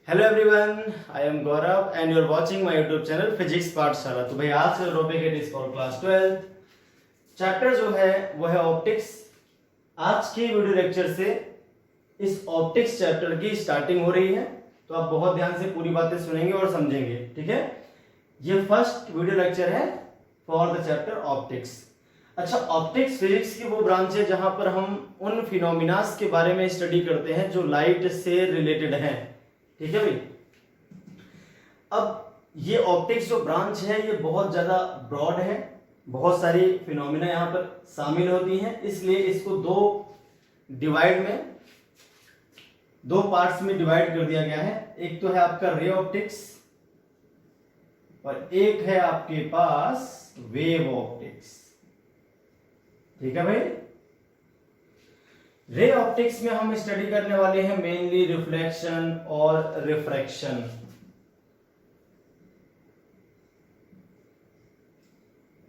Hello everyone, I am Gaurav and you are watching my YouTube channel physics Pathshala. तो भाई आज का टॉपिक है इज फॉर क्लास 12 चैप्टर जो है वो है ऑप्टिक्स। आज के वीडियो लेक्चर से इस ऑप्टिक्स चैप्टर की स्टार्टिंग हो रही है, तो आप बहुत ध्यान से पूरी बातें सुनेंगे और समझेंगे। ठीक है, ये फर्स्ट वीडियो लेक्चर है फॉर द चैप्टर ऑप्टिक्स। अच्छा, ऑप्टिक्स फिजिक्स की वो ब्रांच है जहां पर हम उन फिनोमिनास के बारे में स्टडी करते हैं जो लाइट से रिलेटेड हैं। ठीक है भाई, अब ये ऑप्टिक्स जो ब्रांच है ये बहुत ज्यादा ब्रॉड है, बहुत सारी फिनोमिना यहां पर शामिल होती हैं, इसलिए इसको दो पार्ट्स में डिवाइड कर दिया गया है। एक तो है आपका रे ऑप्टिक्स और एक है आपके पास वेव ऑप्टिक्स। ठीक है भाई, रे ऑप्टिक्स में हम स्टडी करने वाले हैं मेनली रिफ्लेक्शन और रिफ्रैक्शन।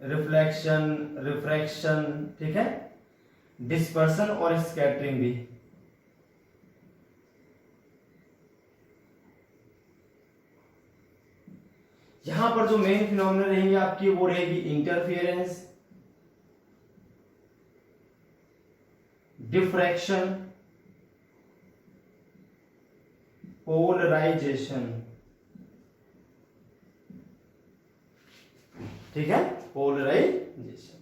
रिफ्रैक्शन, ठीक है, डिस्पर्सन और स्कैटरिंग भी। यहां पर जो मेन फिनोमिना रहेंगे आपकी वो रहेगी इंटरफियरेंस, डिफ्रैक्शन, पोलराइजेशन। ठीक है, पोलराइजेशन।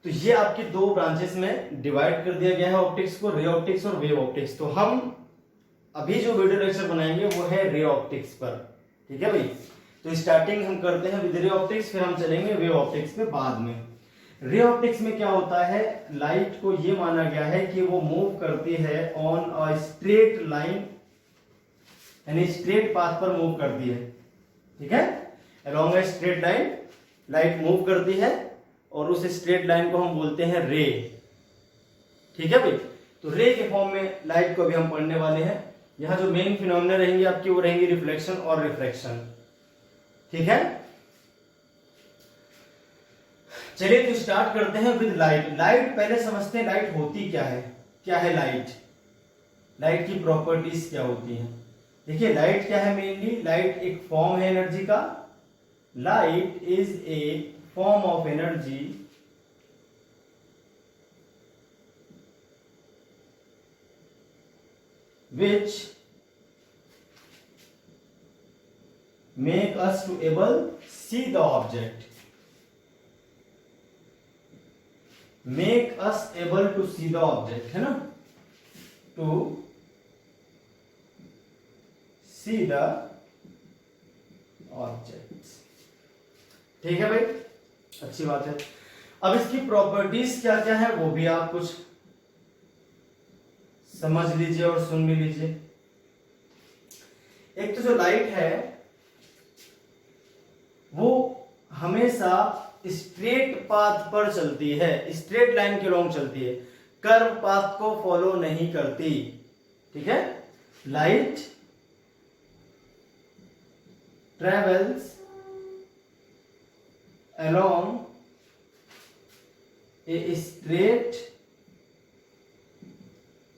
तो ये आपकी दो ब्रांचेस में डिवाइड कर दिया गया है ऑप्टिक्स को, रे ऑप्टिक्स और वेव ऑप्टिक्स। तो हम अभी जो वीडियो लेक्चर बनाएंगे वो है रे ऑप्टिक्स पर। ठीक है भाई, तो स्टार्टिंग हम करते हैं विद रे ऑप्टिक्स, फिर हम चलेंगे वेव ऑप्टिक्स पे बाद में। रे ऑप्टिक्स में क्या होता है, लाइट को ये माना गया है कि वो मूव करती है ऑन अ स्ट्रेट लाइन, यानी स्ट्रेट पाथ पर मूव करती है। ठीक है, along a straight line light move करती है और उस स्ट्रेट लाइन को हम बोलते हैं रे। ठीक है भाई, तो रे के फॉर्म में लाइट को अभी हम पढ़ने वाले हैं। यहां जो मेन फिनोमिना रहेंगे आपकी वो रहेंगी रिफ्लेक्शन और रिफ्रैक्शन। ठीक है, चलिए तो स्टार्ट करते हैं विद लाइट। लाइट पहले समझते हैं लाइट होती क्या है। क्या है लाइट, लाइट की प्रॉपर्टीज क्या होती हैं। देखिए लाइट क्या है, मेनली लाइट एक फॉर्म है एनर्जी का। Light is a form of energy which make us to able see the object, make us able to see the object, है ना, to see the objects। ठीक है भाई, अच्छी बात है। अब इसकी प्रॉपर्टीज क्या क्या है वो भी आप कुछ समझ लीजिए और सुन भी लीजिए। एक तो जो लाइट है वो हमेशा स्ट्रेट पाथ पर चलती है, स्ट्रेट लाइन के लॉन्ग चलती है, कर्व पाथ को फॉलो नहीं करती। ठीक है, light travels along a straight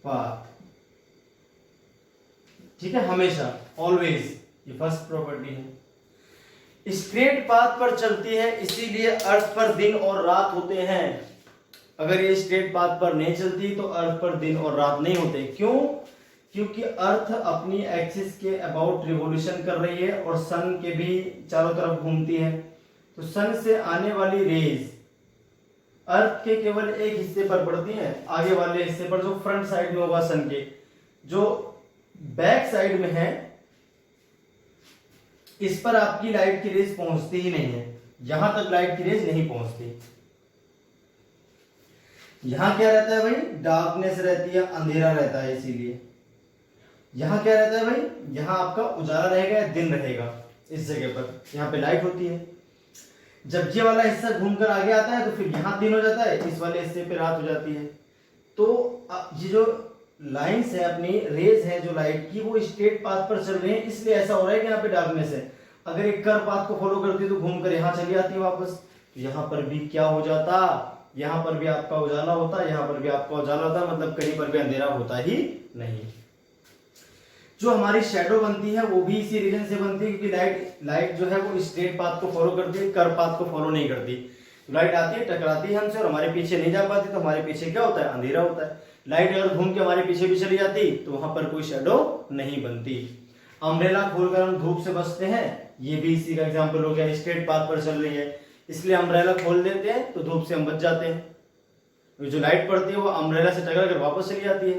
path. ठीक है, हमेशा, ऑलवेज, ये फर्स्ट प्रॉपर्टी है। स्ट्रेट पाथ पर चलती है, इसीलिए अर्थ पर दिन और रात होते हैं। अगर ये स्ट्रेट पाथ पर नहीं चलती तो अर्थ पर दिन और रात नहीं होते। क्यों? क्योंकि अर्थ अपनी एक्सिस के अबाउट रिवोल्यूशन कर रही है और सन के भी चारों तरफ घूमती है। तो सन से आने वाली रेज अर्थ के केवल एक हिस्से पर पड़ती है, आगे वाले हिस्से पर जो फ्रंट साइड में होगा सन के, जो बैक साइड में है इस पर आपकी लाइट की रेज पहुंचती ही नहीं है। यहां तक लाइट की रेज नहीं पहुंचती। यहां क्या रहता है भाई, डार्कनेस रहती है, अंधेरा रहता है, इसीलिए यहां क्या रहता है भाई, यहां आपका उजाला रहेगा, दिन रहेगा। इस जगह पर यहां पे लाइट होती है। जब ये वाला हिस्सा घूमकर आगे आता है तो फिर यहां दिन हो जाता है, इस वाले हिस्से पे रात हो जाती है। तो ये जो लाइंस है अपनी, रेज है जो लाइट की, वो स्ट्रेट पाथ पर चल रही है, इसलिए ऐसा हो रहा है कि यहाँ पे डार्कनेस है। अगर एक कर्व पाथ को फॉलो करती है तो घूमकर यहाँ चली आती है वापस। तो यहाँ पर भी क्या हो जाता, यहां पर भी आपका उजाला होता है, यहां पर भी आपका उजाला होता है, मतलब कहीं पर भी अंधेरा होता ही नहीं। जो हमारी शेडो बनती है वो भी इसी रीजन से बनती है, क्योंकि लाइट जो है वो स्ट्रेट पाथ को फॉलो करती है, कर्व पाथ को फॉलो नहीं करती। लाइट आती है, टकराती है हमसे और हमारे पीछे नहीं जा पाती, तो हमारे पीछे क्या होता है, अंधेरा होता है। लाइट अगर घूम के हमारे पीछे भी चली जाती तो वहां पर कोई शेडो नहीं बनती। अम्ब्रेला खोलकर हम धूप से बचते हैं, ये भी इसी का एग्जाम्पल हो गया, स्ट्रेट पाथ पर चल रही है इसलिए अम्ब्रेला खोल देते हैं तो धूप से हम बच जाते हैं। जो लाइट पड़ती है वो अम्ब्रेला से टकरा कर वापस चली जाती है।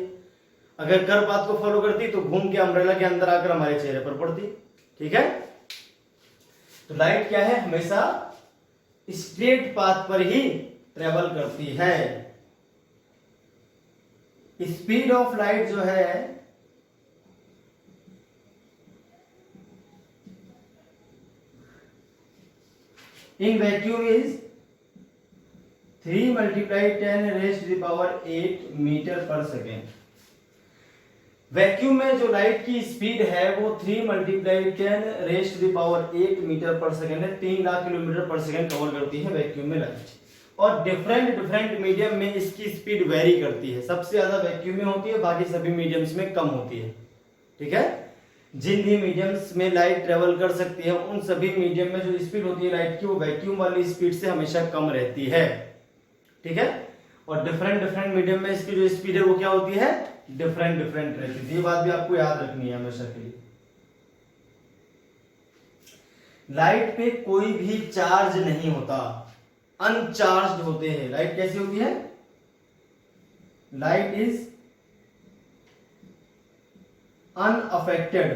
अगर कर्व पाथ को फॉलो करती तो घूम के अम्ब्रेला के अंदर आकर हमारे चेहरे पर पड़ती। ठीक है, तो लाइट क्या है, हमेशा स्ट्रेट पाथ पर ही ट्रेवल करती है। स्पीड ऑफ लाइट जो है इन वैक्यूम इज 3 × 10⁻⁸ मीटर पर सेकेंड। वैक्यूम में जो लाइट की स्पीड है वो 3 × 10⁻⁸ मीटर पर सेकेंड है, 3 लाख किलोमीटर पर सेकेंड कवर करती है वैक्यूम में लाइट। और डिफरेंट मीडियम में इसकी स्पीड वेरी करती है, सबसे ज्यादा वैक्यूम में होती है, बाकी सभी मीडियम्स में कम होती है। ठीक है, जिन भी मीडियम्स में लाइट ट्रेवल कर सकती है उन सभी मीडियम में जो स्पीड होती है लाइट की वो वैक्यूम वाली स्पीड से हमेशा कम रहती है। ठीक है, और डिफरेंट मीडियम में इसकी जो स्पीड है वो क्या होती है, डिफरेंट रहती है। ये बात भी आपको याद रखनी है हमेशा के लिए। लाइट पे कोई भी चार्ज नहीं होता, अनचार्ज होते हैं। लाइट कैसी होती है, light is unaffected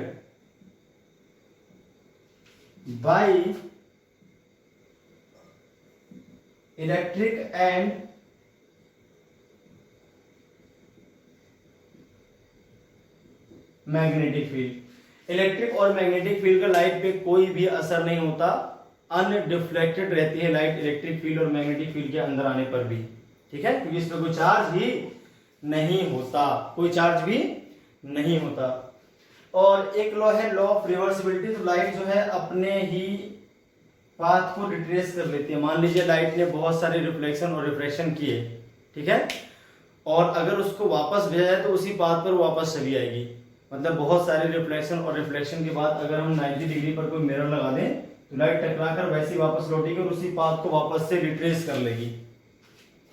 by electric and magnetic field. Electric और मैग्नेटिक फील्ड का लाइट पे कोई भी असर नहीं होता, अनडिफ्लेक्टेड रहती है लाइट इलेक्ट्रिक फील्ड और मैग्नेटिक फील्ड के अंदर आने पर भी। ठीक है, क्योंकि इस पर कोई चार्ज ही नहीं होता, कोई चार्ज भी नहीं होता। और एक लॉ है, लॉ ऑफ रिवर्सिबिलिटी। तो लाइट जो है अपने ही पाथ को रिट्रेस कर लेती है। मान लीजिए लाइट ने बहुत सारे रिफ्लेक्शन और रिफ्रैक्शन किए, ठीक है, और अगर उसको वापस भेजा जाए तो उसी पाथ पर वापस चली आएगी। मतलब बहुत सारे रिफ्लेक्शन और रिफ्लेक्शन के बाद अगर हम 90 डिग्री पर कोई मिरर लगा दें तो लाइट टकरा कर वैसे ही वापस लौटेगी और उसी पाथ को वापस से रिट्रेस कर लेगी।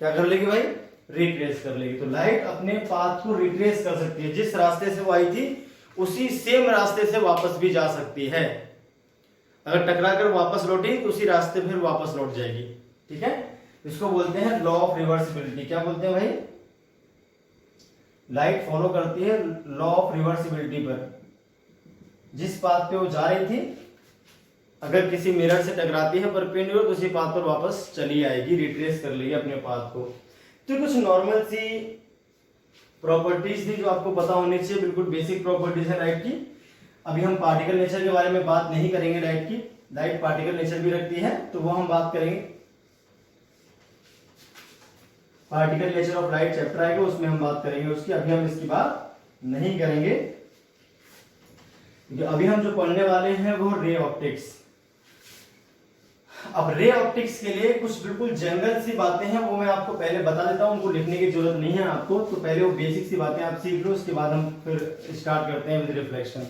क्या कर लेगी भाई, रिट्रेस कर लेगी। तो लाइट अपने पाथ को रिट्रेस कर सकती है, जिस रास्ते से वो आई थी उसी सेम रास्ते से वापस भी जा सकती है। अगर टकरा कर वापस लौटी तो उसी रास्ते फिर वापस लौट जाएगी। ठीक है, इसको बोलते हैं लॉ ऑफ रिवर्सिबिलिटी। क्या बोलते हैं भाई, लाइट फॉलो करती है लॉ ऑफ रिवर्सिबिलिटी पर। जिस पाथ पे वो जा रही थी अगर किसी मिरर से टकराती है परपेंडिकुलर तो उसी पाथ पर वापस चली आएगी, रिट्रेस कर लेगी अपने पाथ को। तो कुछ नॉर्मल सी प्रॉपर्टीज थी जो आपको पता होनी चाहिए, बिल्कुल बेसिक प्रॉपर्टीज है लाइट की। अभी हम पार्टिकल नेचर के बारे में बात नहीं करेंगे लाइट की, लाइट पार्टिकल नेचर भी रखती है तो वो हम बात करेंगे। Particle nature of light chapter आएगा उसमें हम बात करेंगे उसकी, अभी हम इसकी बात नहीं करेंगे। अभी हम जो पढ़ने वाले हैं वो रे ऑप्टिक्स। अब रे ऑप्टिक्स के लिए कुछ बिल्कुल जनरल सी बातें हैं वो मैं आपको पहले बता देता हूं, उनको लिखने की जरूरत नहीं है आपको। तो पहले वो बेसिक सी बातें आप सीख लो, उसके बाद हम फिर स्टार्ट करते हैं विद रिफ्लेक्शन।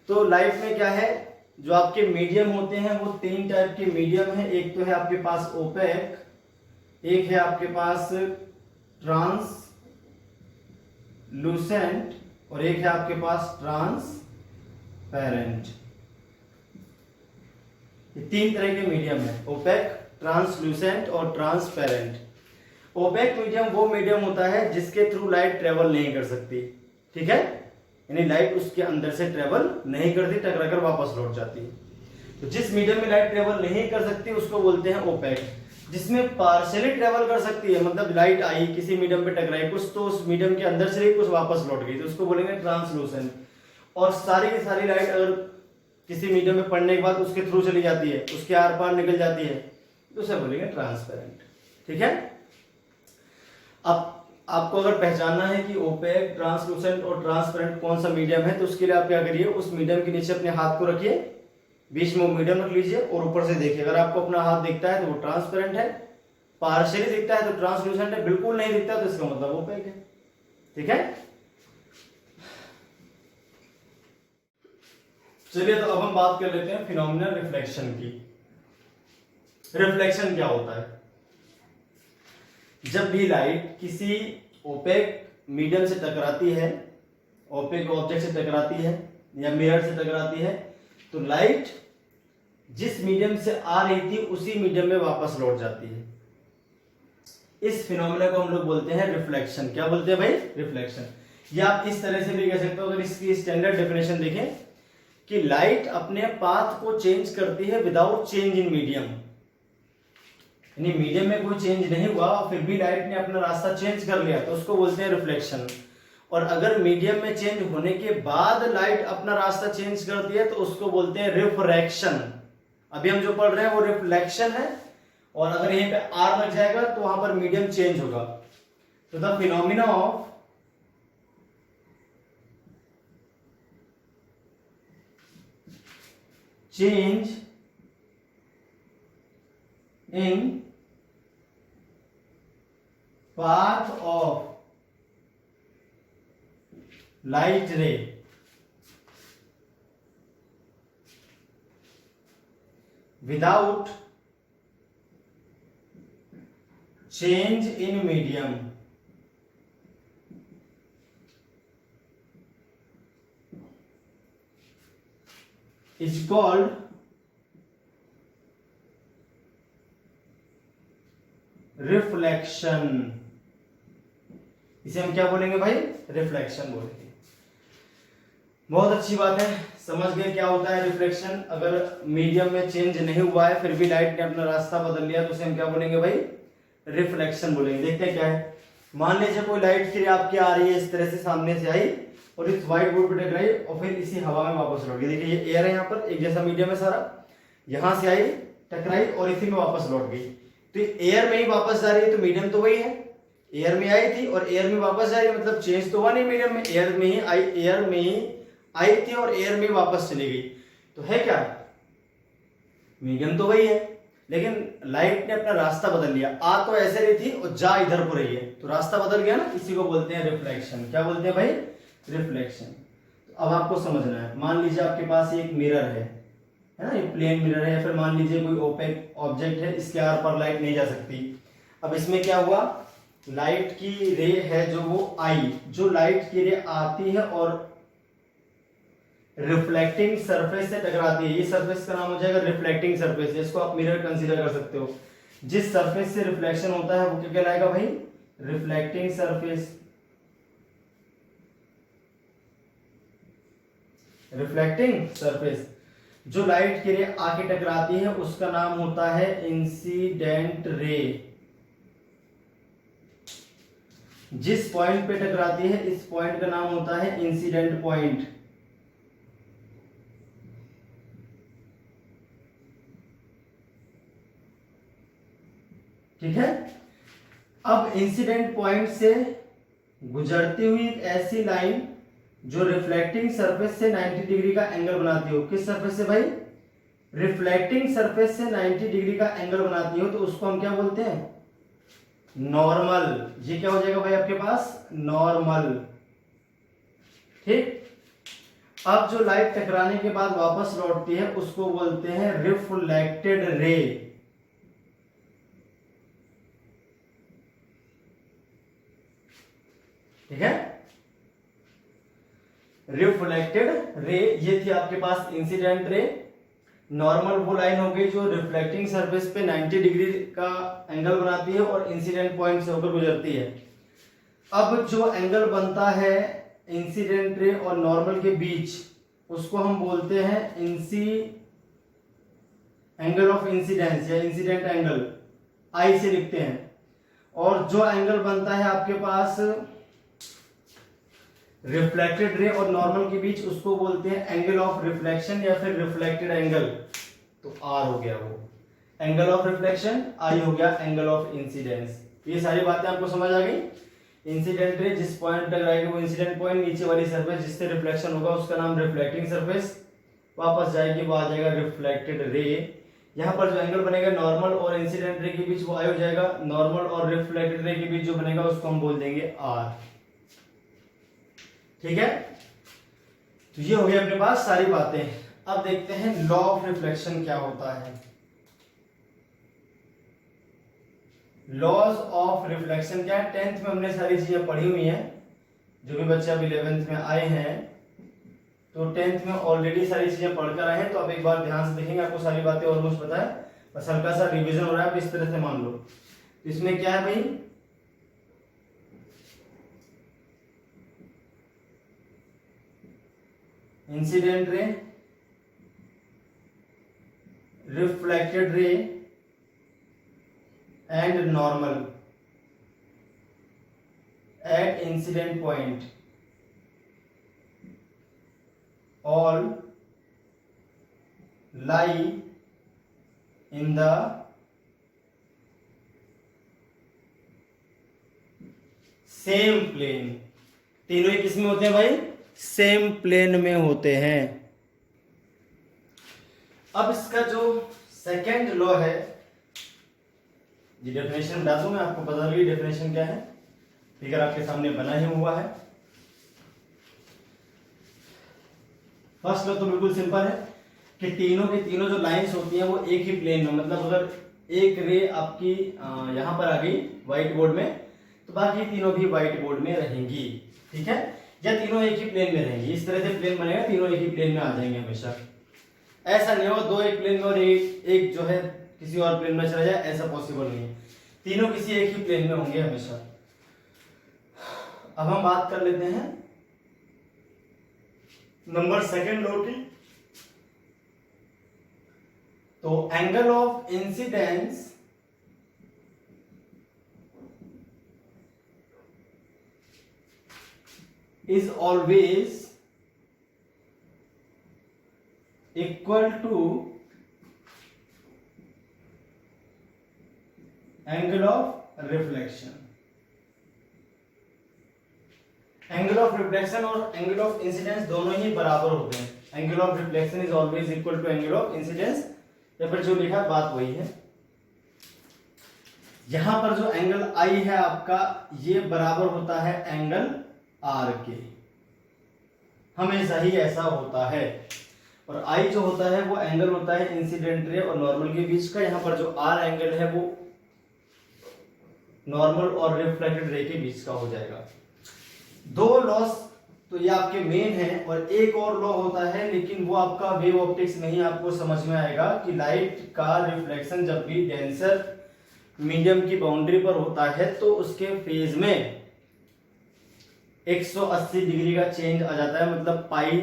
तो लाइट में क्या है, जो आपके मीडियम होते हैं वो 3 टाइप के मीडियम है। एक तो है आपके पास ओपेक, एक है आपके पास ट्रांसलूसेंट और एक है आपके पास ट्रांसपेरेंट। ये 3 तरह के मीडियम है, ओपेक, ट्रांसलूसेंट और ट्रांसपेरेंट। ओपेक मीडियम वो मीडियम होता है जिसके थ्रू लाइट ट्रेवल नहीं कर सकती। ठीक है, यानी लाइट उसके अंदर से ट्रेवल नहीं करती, टकरा कर वापस लौट जाती है। तो जिस मीडियम में लाइट ट्रेवल नहीं कर सकती उसको बोलते हैं ओपेक। जिसमें पार्शियली ट्रेवल कर सकती है, मतलब लाइट आई किसी मीडियम पे टकराई कुछ तो उस मीडियम के अंदर से कुछ वापस लौट गई, तो उसको बोलेंगे ट्रांसलूसेंट। और सारी की सारी लाइट अगर किसी मीडियम में पड़ने के बाद उसके थ्रू चली जाती है, उसके आर पार निकल जाती है, तो उसे बोलेंगे ट्रांसपेरेंट। ठीक है, अब आपको अगर पहचानना है कि ओपेक, ट्रांसलूसेंट और ट्रांसपेरेंट कौन सा मीडियम है तो उसके लिए आप क्या करिए, उस मीडियम के नीचे अपने हाथ को रखिए, बीच में वो मीडियम रख लीजिए और ऊपर से देखिए। अगर आपको अपना हाथ दिखता है तो वो ट्रांसपेरेंट है, पार्शियली दिखता है तो ट्रांसलूसेंट है, बिल्कुल नहीं दिखता तो इसका मतलब ओपेक है। ठीक है, चलिए तो अब हम बात कर लेते हैं फिनोमिनल रिफ्लेक्शन की। रिफ्लेक्शन क्या होता है? जब भी लाइट किसी ओपेक मीडियम से टकराती है, ओपेक ऑब्जेक्ट से टकराती है या मिरर से टकराती है, तो लाइट जिस मीडियम से आ रही थी उसी मीडियम में वापस लौट जाती है। इस फिनोमेना को हम लोग बोलते हैं रिफ्लेक्शन। क्या बोलते हैं भाई? रिफ्लेक्शन। या आप इस तरह से भी कह सकते हो, अगर इसकी स्टैंडर्ड डेफिनेशन देखें कि लाइट अपने पाथ को चेंज करती है विदाउट चेंज इन मीडियम, यानी मीडियम में कोई चेंज नहीं हुआ फिर भी लाइट ने अपना रास्ता चेंज कर लिया, तो उसको बोलते हैं रिफ्लेक्शन। और अगर मीडियम में चेंज होने के बाद लाइट अपना रास्ता चेंज करती है तो उसको बोलते हैं रिफ्रैक्शन। अभी हम जो पढ़ रहे हैं वो रिफ्लेक्शन है, और अगर यहीं पे आर लग जाएगा तो वहां पर मीडियम चेंज होगा। तो the phenomena of change in path of light रे without change in medium is called reflection. इसे हम क्या बोलेंगे भाई? रिफ्लेक्शन बोलेंगे। बहुत अच्छी बात है, समझ गए क्या होता है रिफ्लेक्शन। अगर मीडियम में चेंज नहीं हुआ है फिर भी लाइट ने अपना रास्ता बदल लिया तो उसे हम क्या बोलेंगे भाई? रिफ्लेक्शन बोलेंगे। देखते हैं क्या है। मान लीजिए कोई लाइट फिर आपकी आ रही है इस तरह से, सामने से आई और इस व्हाइट बोर्ड पर टकराई और फिर इसी हवा में वापस लौट गई। देखिए ये एयर है, यहाँ पर एक जैसा मीडियम है सारा, यहां से आई टकराई और इसी में वापस लौट गई। तो एयर में ही वापस जा रही है तो मीडियम तो वही है, एयर में आई थी और एयर में वापस जा रही है, मतलब चेंज तो हुआ नहीं मीडियम में, एयर में ही आई थी और एयर में वापस चली गई। तो है क्या? मीडियम तो वही है, लेकिन लाइट ने अपना रास्ता बदल लिया। आ तो ऐसे रही थी और जा इधर को रही है, तो रास्ता बदल गया ना, इसी को बोलते हैं रिफ्लेक्शन। क्या बोलते हैं भाई? रिफ्लेक्शन। तो अब आपको समझना है, मान लीजिए आपके पास एक मिरर है ना, ये प्लेन मिरर है, या फिर मान लीजिए कोई ओपेक ऑब्जेक्ट है, इसके आर पर लाइट नहीं जा सकती। अब इसमें क्या हुआ? लाइट की रे है जो वो आई, जो लाइट की रे आती है और रिफ्लेक्टिंग सरफेस से टकराती है। ये सरफेस का नाम हो जाएगा रिफ्लेक्टिंग सरफेस, इसको आप मिरर कंसीडर कर सकते हो। जिस सरफेस से रिफ्लेक्शन होता है वो क्या कहलाएगा भाई? Reflecting surface. Reflecting surface. जो लाइट की रे आके टकराती है उसका नाम होता है इंसिडेंट रे। जिस पॉइंट पे टकराती है इस पॉइंट का नाम होता है इंसिडेंट पॉइंट। ठीक है। अब इंसिडेंट पॉइंट से गुजरती हुई एक ऐसी लाइन जो रिफ्लेक्टिंग सरफेस से 90 डिग्री का एंगल बनाती हो। किस सरफेस से भाई? रिफ्लेक्टिंग सरफेस से 90 डिग्री का एंगल बनाती हो, तो उसको हम क्या बोलते हैं? नॉर्मल। ये क्या हो जाएगा भाई आपके पास? नॉर्मल। ठीक। अब जो लाइट टकराने के बाद वापस लौटती है उसको बोलते हैं रिफ्लेक्टेड रे। ठीक है। रिफ्लेक्टेड रे, ये थी आपके पास इंसिडेंट रे। नॉर्मल वो लाइन हो गई जो रिफ्लेक्टिंग सरफेस पे 90 डिग्री का एंगल बनाती है और इंसिडेंट पॉइंट से होकर गुजरती है। अब जो एंगल बनता है इंसिडेंट रे और नॉर्मल के बीच उसको हम बोलते हैं एंगल ऑफ इंसिडेंस या इंसिडेंट एंगल, आई से लिखते हैं। और जो एंगल बनता है आपके पास रिफ्लेक्टेड रे और नॉर्मल के बीच उसको बोलते हैं एंगल ऑफ रिफ्लेक्शन या फिर रिफ्लेक्टेड एंगल। तो आर हो गया वो एंगल ऑफ रिफ्लेक्शन, आई हो गया एंगल ऑफ इंसिडेंस। ये सारी बातें आपको समझ आ गई। इंसिडेंट रे जिस पॉइंट तक रहेगी वो इंसिडेंट पॉइंट, नीचे वाली सरफेस जिससे रिफ्लेक्शन होगा उसका नाम रिफ्लेक्टिंग सरफेस, वापस जाएगी वो आ जाएगा रिफ्लेक्टेड रे। यहाँ पर जो एंगल बनेगा नॉर्मल और इंसिडेंट रे के बीच वो आई हो जाएगा, नॉर्मल और रिफ्लेक्टेड रे के बीच जो बनेगा उसको हम बोल देंगे आर। ठीक है। तो ये हो गया अपने पास सारी बातें। अब देखते हैं लॉ ऑफ रिफ्लेक्शन क्या होता है। लॉज ऑफ रिफ्लेक्शन क्या है, 10th में हमने सारी चीजें पढ़ी हुई हैं। जो भी बच्चे अब 11th में आए हैं तो 10th में ऑलरेडी सारी चीजें पढ़कर आए हैं, तो अब एक बार ध्यान से देखेंगे, आपको सारी बातें ऑलमोस्ट पता है, बस हल्का सा रिवीजन हो रहा है। अब इस तरह से मान लो, इसमें क्या है भाई, incident ray, reflected ray and normal at incident point all lie in the same plane. तीनों ही किस में होते हैं भाई, सेम प्लेन में होते हैं। अब इसका जो सेकेंड लॉ है, ये डेफिनेशन बता दूं मैं आपको, बता दूं डेफिनेशन क्या है, फिगर आपके सामने बना ही हुआ है। फर्स्ट लॉ तो बिल्कुल सिंपल है कि तीनों के तीनों जो लाइंस होती हैं वो एक ही प्लेन में, मतलब अगर एक रे आपकी यहां पर आ गई व्हाइट बोर्ड में, तो बाकी तीनों भी व्हाइट बोर्ड में रहेंगी, ठीक है, या तीनों एक ही प्लेन में रहेंगी। इस तरह से प्लेन बनेगा, तीनों एक ही प्लेन में आ जाएंगे हमेशा। ऐसा नहीं होगा दो एक प्लेन में और एक जो है किसी और प्लेन में चला जाए, ऐसा पॉसिबल नहीं है, तीनों किसी एक ही प्लेन में होंगे हमेशा। अब हम बात कर लेते हैं नंबर सेकंड लॉ की। तो angle of incidence is always equal to angle of reflection. Angle of reflection और एंगल ऑफ इंसिडेंस दोनों ही बराबर होते हैं। Angle of reflection is always equal to angle of incidence, या फिर जो लिखा बात वही है। यहां पर जो एंगल आई है आपका, ये बराबर होता है एंगल आर के, हमेशा ही ऐसा होता है। और आई जो होता है वो एंगल होता है इंसिडेंट रे और नॉर्मल के बीच का। यहां पर जो आर एंगल है वो नॉर्मल और रिफ्लेक्टेड रे के बीच का हो जाएगा। दो लॉस तो ये आपके मेन है, और एक और लॉ होता है, लेकिन वो आपका वेव ऑप्टिक्स में ही आपको समझ में आएगा कि लाइट का रिफ्लेक्शन जब भी डेंसर मीडियम की बाउंड्री पर होता है तो उसके फेज में 180 डिग्री का चेंज आ जाता है, मतलब पाई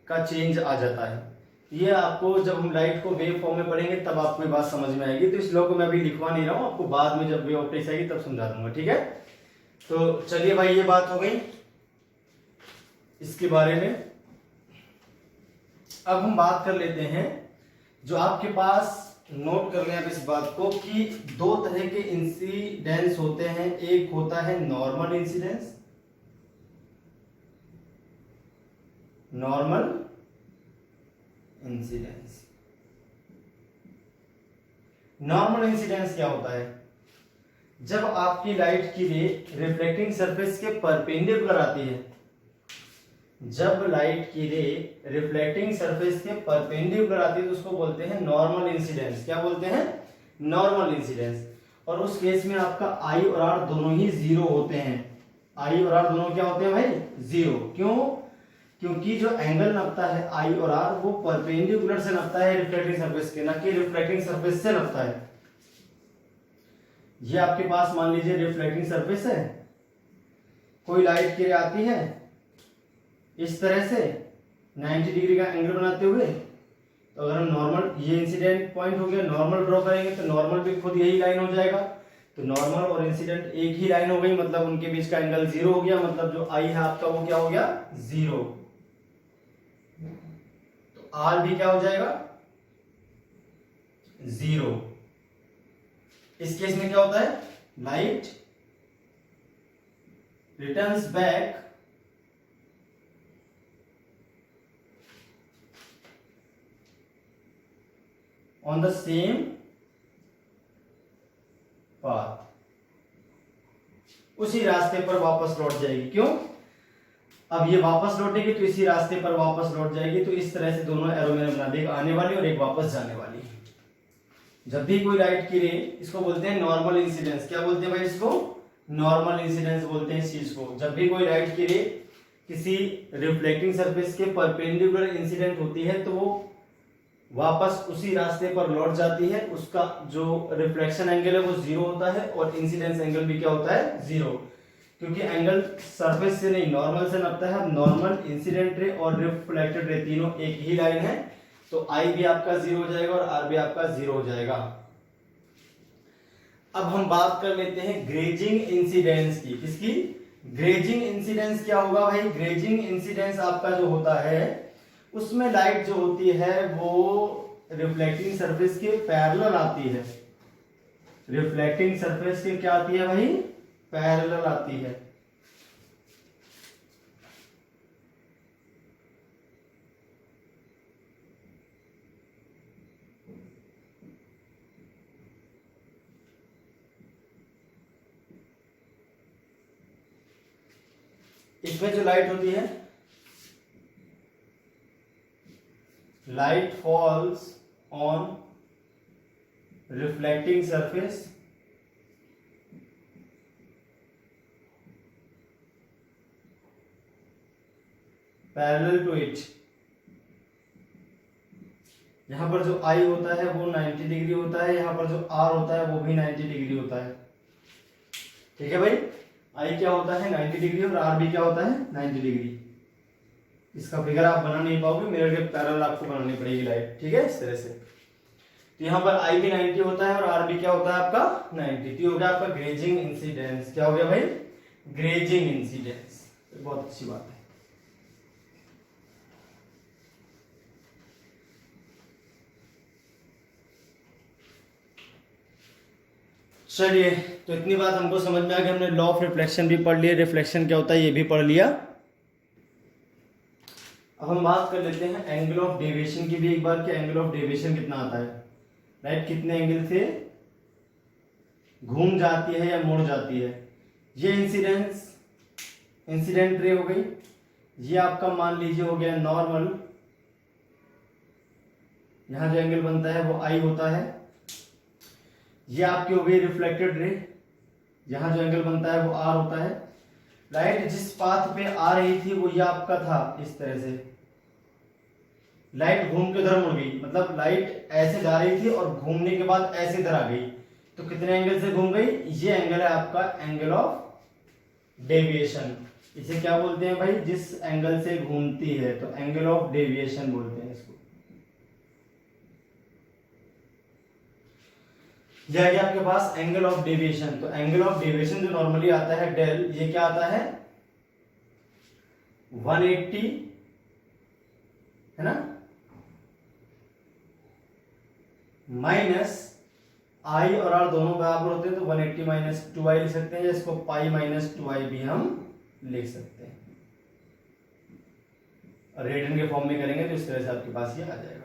का चेंज आ जाता है। ये आपको जब हम लाइट को वेव फॉर्म में पढ़ेंगे तब आपको ये बात समझ में आएगी। तो इस लॉ को मैं अभी लिखवा नहीं रहा हूं, आपको बाद में जब वेव ऑप्टिक्स आएगी तब समझा दूंगा, ठीक है। तो चलिए भाई, ये बात हो गई इसके बारे में। अब हम बात कर लेते हैं, जो आपके पास नोट कर लें आप इस बात को कि दो तरह के इंसिडेंस होते हैं। एक होता है normal incidence, normal incidence. Normal incidence क्या होता है, जब आपकी लाइट की रे रिफ्लेक्टिंग सरफेस के परपेंडिकुलर आती है, जब लाइट की रे रिफ्लेक्टिंग सरफेस के परपेंडिकुलर आती है तो उसको बोलते हैं नॉर्मल इंसिडेंस। क्या बोलते हैं, नॉर्मल इंसिडेंस। और उस केस में आपका आई और आर दोनों ही जीरो होते हैं। आई और आर दोनों क्या होते हैं भाई, जीरो। क्यों, क्योंकि जो एंगल नपता है आई और आर वो परपेंडिकुलर से नपता है रिफ्लेक्टिंग सरफेस के, ना कि रिफ्लेक्टिंग सरफेस से नपता है। ये आपके पास मान लीजिए रिफ्लेक्टिंग सरफेस है, कोई लाइट की रे आती है इस तरह से 90 डिग्री का एंगल बनाते हुए, तो अगर हम नॉर्मल, ये इंसिडेंट पॉइंट हो गया, नॉर्मल ड्रॉ करेंगे तो नॉर्मल भी खुद यही लाइन हो जाएगा। तो नॉर्मल और इंसिडेंट एक ही लाइन हो गई, मतलब उनके बीच का एंगल जीरो हो गया, मतलब जो आई है आपका वो क्या हो गया, जीरो। तो आर भी क्या हो जाएगा, जीरो। इस केस में क्या होता है, light returns back on the same path, उसी रास्ते पर वापस लौट जाएगी। क्यों, अब ये वापस लौटेगी तो इसी रास्ते पर वापस लौट जाएगी। तो इस तरह से दोनों एरो मैंने बना दिया, एक आने वाली और एक वापस जाने वाली। जब भी कोई लाइट की रे, इसको बोलते हैं नॉर्मल इंसिडेंस। क्या बोलते हैं भाई इसको? नॉर्मल इंसिडेंस बोलते हैं इस चीज को। जब भी कोई लाइट की रे किसी रिफ्लेक्टिंग सरफेस के परपेंडिकुलर इंसिडेंट होती है तो वो वापस उसी रास्ते पर लौट जाती है। उसका जो रिफ्लेक्शन एंगल है वो जीरो होता है और इंसिडेंस एंगल भी क्या होता है? जीरो, क्योंकि एंगल सरफेस से नहीं नॉर्मल से नापता है। अब नॉर्मल, इंसिडेंट रे और रिफ्लेक्टेड रे तीनों एक ही लाइन है, तो आई भी आपका जीरो हो जाएगा और आर भी आपका जीरो हो जाएगा। अब हम बात कर लेते हैं ग्रेजिंग इंसिडेंस की। किसकी? ग्रेजिंग इंसिडेंस क्या होगा भाई? ग्रेजिंग इंसिडेंस आपका जो होता है उसमें लाइट जो होती है वो रिफ्लेक्टिंग सरफेस के पैरेलल आती है। रिफ्लेक्टिंग सरफेस के क्या आती है भाई? पैरेलल आती है। इसमें जो लाइट होती है, light falls on reflecting surface parallel to it. यहां पर जो आई होता है वो 90 डिग्री होता है, यहां पर जो आर होता है वो भी 90 डिग्री होता है। ठीक है भाई, आई क्या होता है? 90 डिग्री और आर भी क्या होता है? 90 डिग्री। इसका फिगर आप बना नहीं पाओगे, मिरर के पैरेलल आपको बनानी पड़ेगी लाइट। ठीक है, इस तरह से। तो यहाँ पर आई भी 90 होता है और आर भी क्या होता है आपका? 90। तो हो गया आपका ग्रेजिंग इंसिडेंस। क्या हो गया भाई? Grazing incidence. बहुत अच्छी बात है। चलिए, तो इतनी बात हमको समझ में आ गई। हमने लॉ ऑफ रिफ्लेक्शन भी पढ़ लिया, रिफ्लेक्शन क्या होता है ये भी पढ़ लिया। अब हम बात कर लेते हैं एंगल ऑफ डेविएशन की भी एक बार, कि एंगल ऑफ डेविएशन कितना आता है। लाइट कितने एंगल से घूम जाती है या मुड़ जाती है। ये इंसिडेंट रे हो गई, ये आपका मान लीजिए हो गया नॉर्मल। यहां जो एंगल बनता है वो आई होता है। ये आपकी हो गई रिफ्लेक्टेड रे, यहां जो एंगल बनता है वो आर होता है। लाइट जिस पाथ पे आ रही थी वो ये आपका था, इस तरह से। लाइट घूम के इधर मुड़ गई, मतलब लाइट ऐसे जा रही थी और घूमने के बाद ऐसे इधर आ गई, तो कितने एंगल से घूम गई? ये एंगल है आपका एंगल ऑफ डेविएशन। इसे क्या बोलते हैं भाई? जिस एंगल से घूमती है, तो एंगल ऑफ डेविएशन बोलते हैं इसको। यह आ गया आपके पास एंगल ऑफ डेविएशन। तो एंगल ऑफ डेविएशन जो नॉर्मली आता है डेल, ये क्या आता है? 180 है ना, माइनस आई और आर दोनों बराबर होते हैं, तो 180 माइनस 2i लिख सकते हैं, या इसको पाई माइनस 2i भी हम लिख सकते हैं। और रेडियन के फॉर्म में करेंगे तो इस तरह से आपके पास ये आ जाएगा।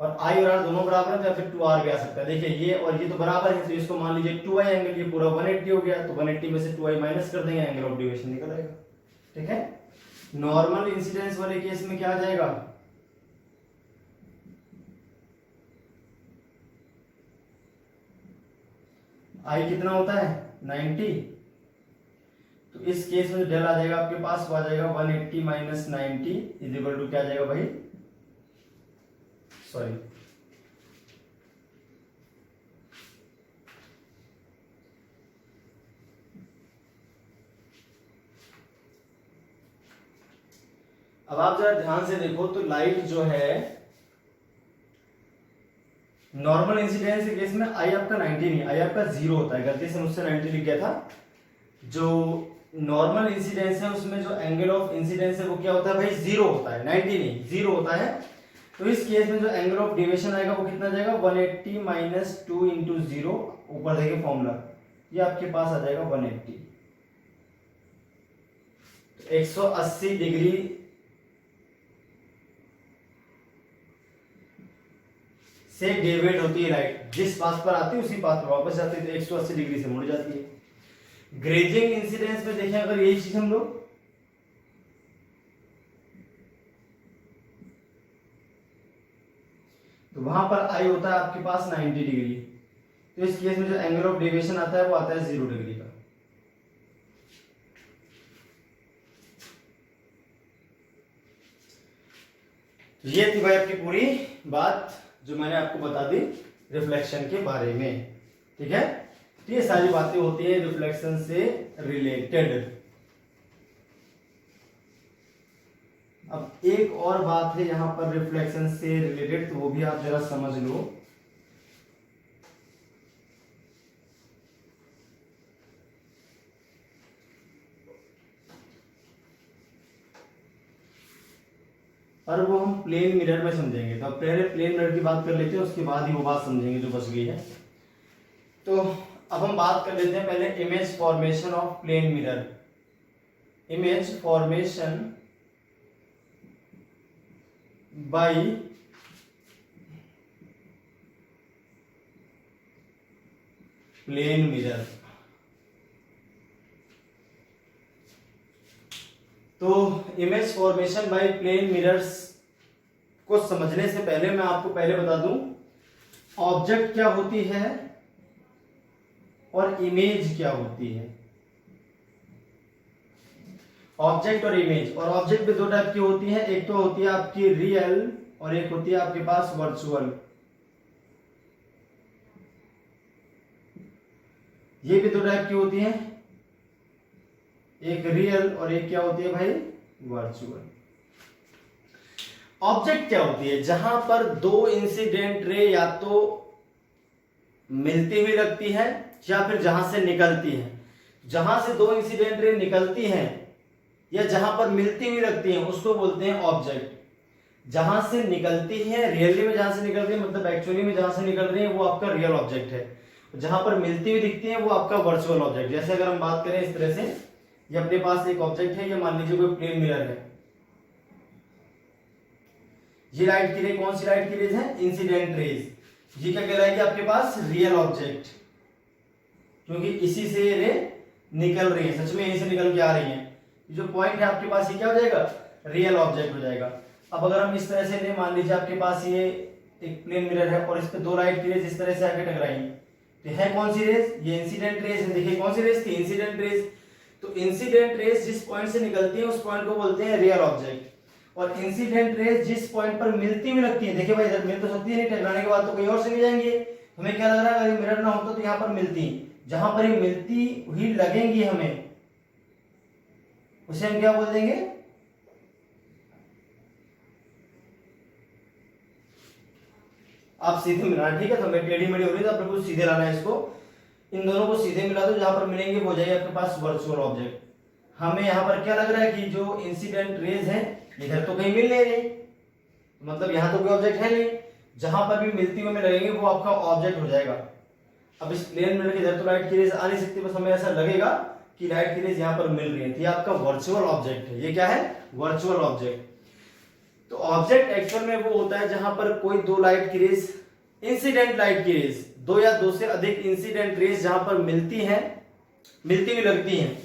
और आई और आर दोनों बराबर है तो या फिर 2r भी आ सकता है। देखिए ये और ये तो बराबर है, तो इसको मान लीजिए 2i एंगल, ये पूरा 180 हो गया, तो 180 में से 2i माइनस कर देंगे, एंगल ऑफ डेविएशन निकल आएगा। ठीक है, नॉर्मल इंसिडेंस वाले केस में क्या आ जाएगा? आई कितना होता है? 90। तो इस केस में डेल आ जाएगा आपके पास, वो आ जाएगा 180 माइनस 90 इज इक्वल टू क्या आ जाएगा भाई? सॉरी, अब आप जरा ध्यान से देखो तो लाइट जो है नॉर्मल इंसिडेंस के केस में आई आपका 90 नहीं, आई आपका 0 होता है। गलती से मुझसे 90 लिख गया था। जो नॉर्मल इंसिडेंस है उसमें जो एंगल ऑफ इंसिडेंस है वो क्या होता है भाई? 0 होता है, 90 नहीं, 0 होता है। तो इस केस में जो एंगल ऑफ डेविएशन आएगा वो कितना जाएगा? 180 माइनस 2 इंटू 0, ऊपर देखिए फॉर्मूला, ये आपके पास आ जाएगा 180। तो 180 डिग्री से डेविएट होती है लाइट, जिस पाथ पर आती है उसी पाथ पर वापस जाती है, तो 180 डिग्री से मुड़ जाती है। ग्रेजिंग इंसिडेंस में देखें अगर यही चीज हम लोग, तो वहां पर आई होता है आपके पास 90 डिग्री। तो इस केस में जो एंगल ऑफ डेविएशन आता है वो आता है 0 डिग्री का। तो ये थी भाई आपकी पूरी बात जो मैंने आपको बता दी रिफ्लेक्शन के बारे में, ठीक है। तो ये सारी बातें होती है रिफ्लेक्शन से रिलेटेड। अब एक और बात है यहां पर रिफ्लेक्शन से रिलेटेड, तो वो भी आप जरा समझ लो। और वो हम प्लेन मिरर में समझेंगे। तो अब पहले प्लेन मिरर की बात कर लेते हैं, उसके बाद ही वो बात समझेंगे जो बच गई है। तो अब हम बात कर लेते हैं पहले image formation of plane mirror. Image formation by plane mirror. तो image formation by plane mirrors को समझने से पहले मैं आपको पहले बता दूं ऑब्जेक्ट क्या होती है और इमेज क्या होती है। ऑब्जेक्ट और इमेज, और ऑब्जेक्ट भी दो टाइप की होती है, एक तो होती है आपकी रियल और एक होती है आपके पास वर्चुअल। ये भी दो टाइप की होती है, एक रियल और एक क्या होती है भाई वर्चुअल। ऑब्जेक्ट क्या होती है? जहां पर दो इंसिडेंट रे या तो मिलती हुई लगती है या फिर जहां से निकलती है। जहां से दो इंसिडेंट रे निकलती हैं या जहां पर मिलती हुई लगती हैं उसको बोलते हैं ऑब्जेक्ट। जहां से निकलती है रियली में, जहां से निकल रही है मतलब एक्चुअली में जहां से निकल रही है वो आपका रियल ऑब्जेक्ट है। जहां पर मिलती हुई दिखती है वो आपका वर्चुअल ऑब्जेक्ट। जैसे अगर हम बात करें इस तरह से, ये अपने पास एक ऑब्जेक्ट है, ये मान लीजिए कोई प्लेन मिरर है। ये लाइट की रे कौन सी लाइट की रेज है? Incident raise. ये क्या कहलाएगी आपके पास? रियल ऑब्जेक्ट, क्योंकि इसी से ये रे निकल रही है, सच में यहीं से निकल के आ रही है। जो पॉइंट है आपके पास ये क्या हो जाएगा? रियल ऑब्जेक्ट हो जाएगा। अब अगर हम इस तरह से ले, मान लीजिए आपके पास ये एक प्लेन मिरर है और इस पे दो लाइट की रेज इस तरह से आके टकराई, तो है कौन सी रेज? ये इंसिडेंट रेज है। देखिए कौन सी रेज थी? Incident raise. तो इंसिडेंट रेज जिस पॉइंट से निकलती है उस पॉइंट को बोलते हैं रियल ऑब्जेक्ट। और इंसिडेंट रेज जिस पॉइंट पर मिलती हुई लगती है, देखिए भाई इधर मिल तो सकती है नहीं, टकराने के बाद तो कहीं और से नहीं जाएंगे। हमें क्या लग रहा है? अगर मिरर ना होता तो यहाँ पर मिलती, जहां पर ये मिलती हुई लगेंगी हमें उसे हम क्या बोल देंगे? आप सीधे मिलाना, ठीक है। तो मैं टेढ़ी मेढ़ी हो रही है तो आप बिल्कुल सीधे लाना है इसको। इन दोनों को सीधे मिला दो, जहां पर मिलेंगे वो हो जाएगा आपके पास वर्चुअल ऑब्जेक्ट। हमें यहाँ पर क्या लग रहा है कि जो इंसिडेंट रेज है इधर तो कहीं मिल नहीं रही, मतलब यहाँ तो कोई ऑब्जेक्ट है नहीं, जहां पर भी मिलती हुई में लगेंगे वो आपका ऑब्जेक्ट हो जाएगा। अब इस प्लेन मिरर के इधर तो लाइट की रेज आ नहीं सकती, बस हमें ऐसा लगेगा कि लाइट की रेज यहाँ पर मिल रही है, तो ये आपका वर्चुअल ऑब्जेक्ट है। ये क्या है? Virtual object. तो ऑब्जेक्ट एक्चुअल में वो होता है जहां पर कोई दो लाइट की रेज, इंसिडेंट लाइट की रेज, दो या दो से अधिक इंसिडेंट रेज जहां पर मिलती हैं, मिलती हुई लगती हैं,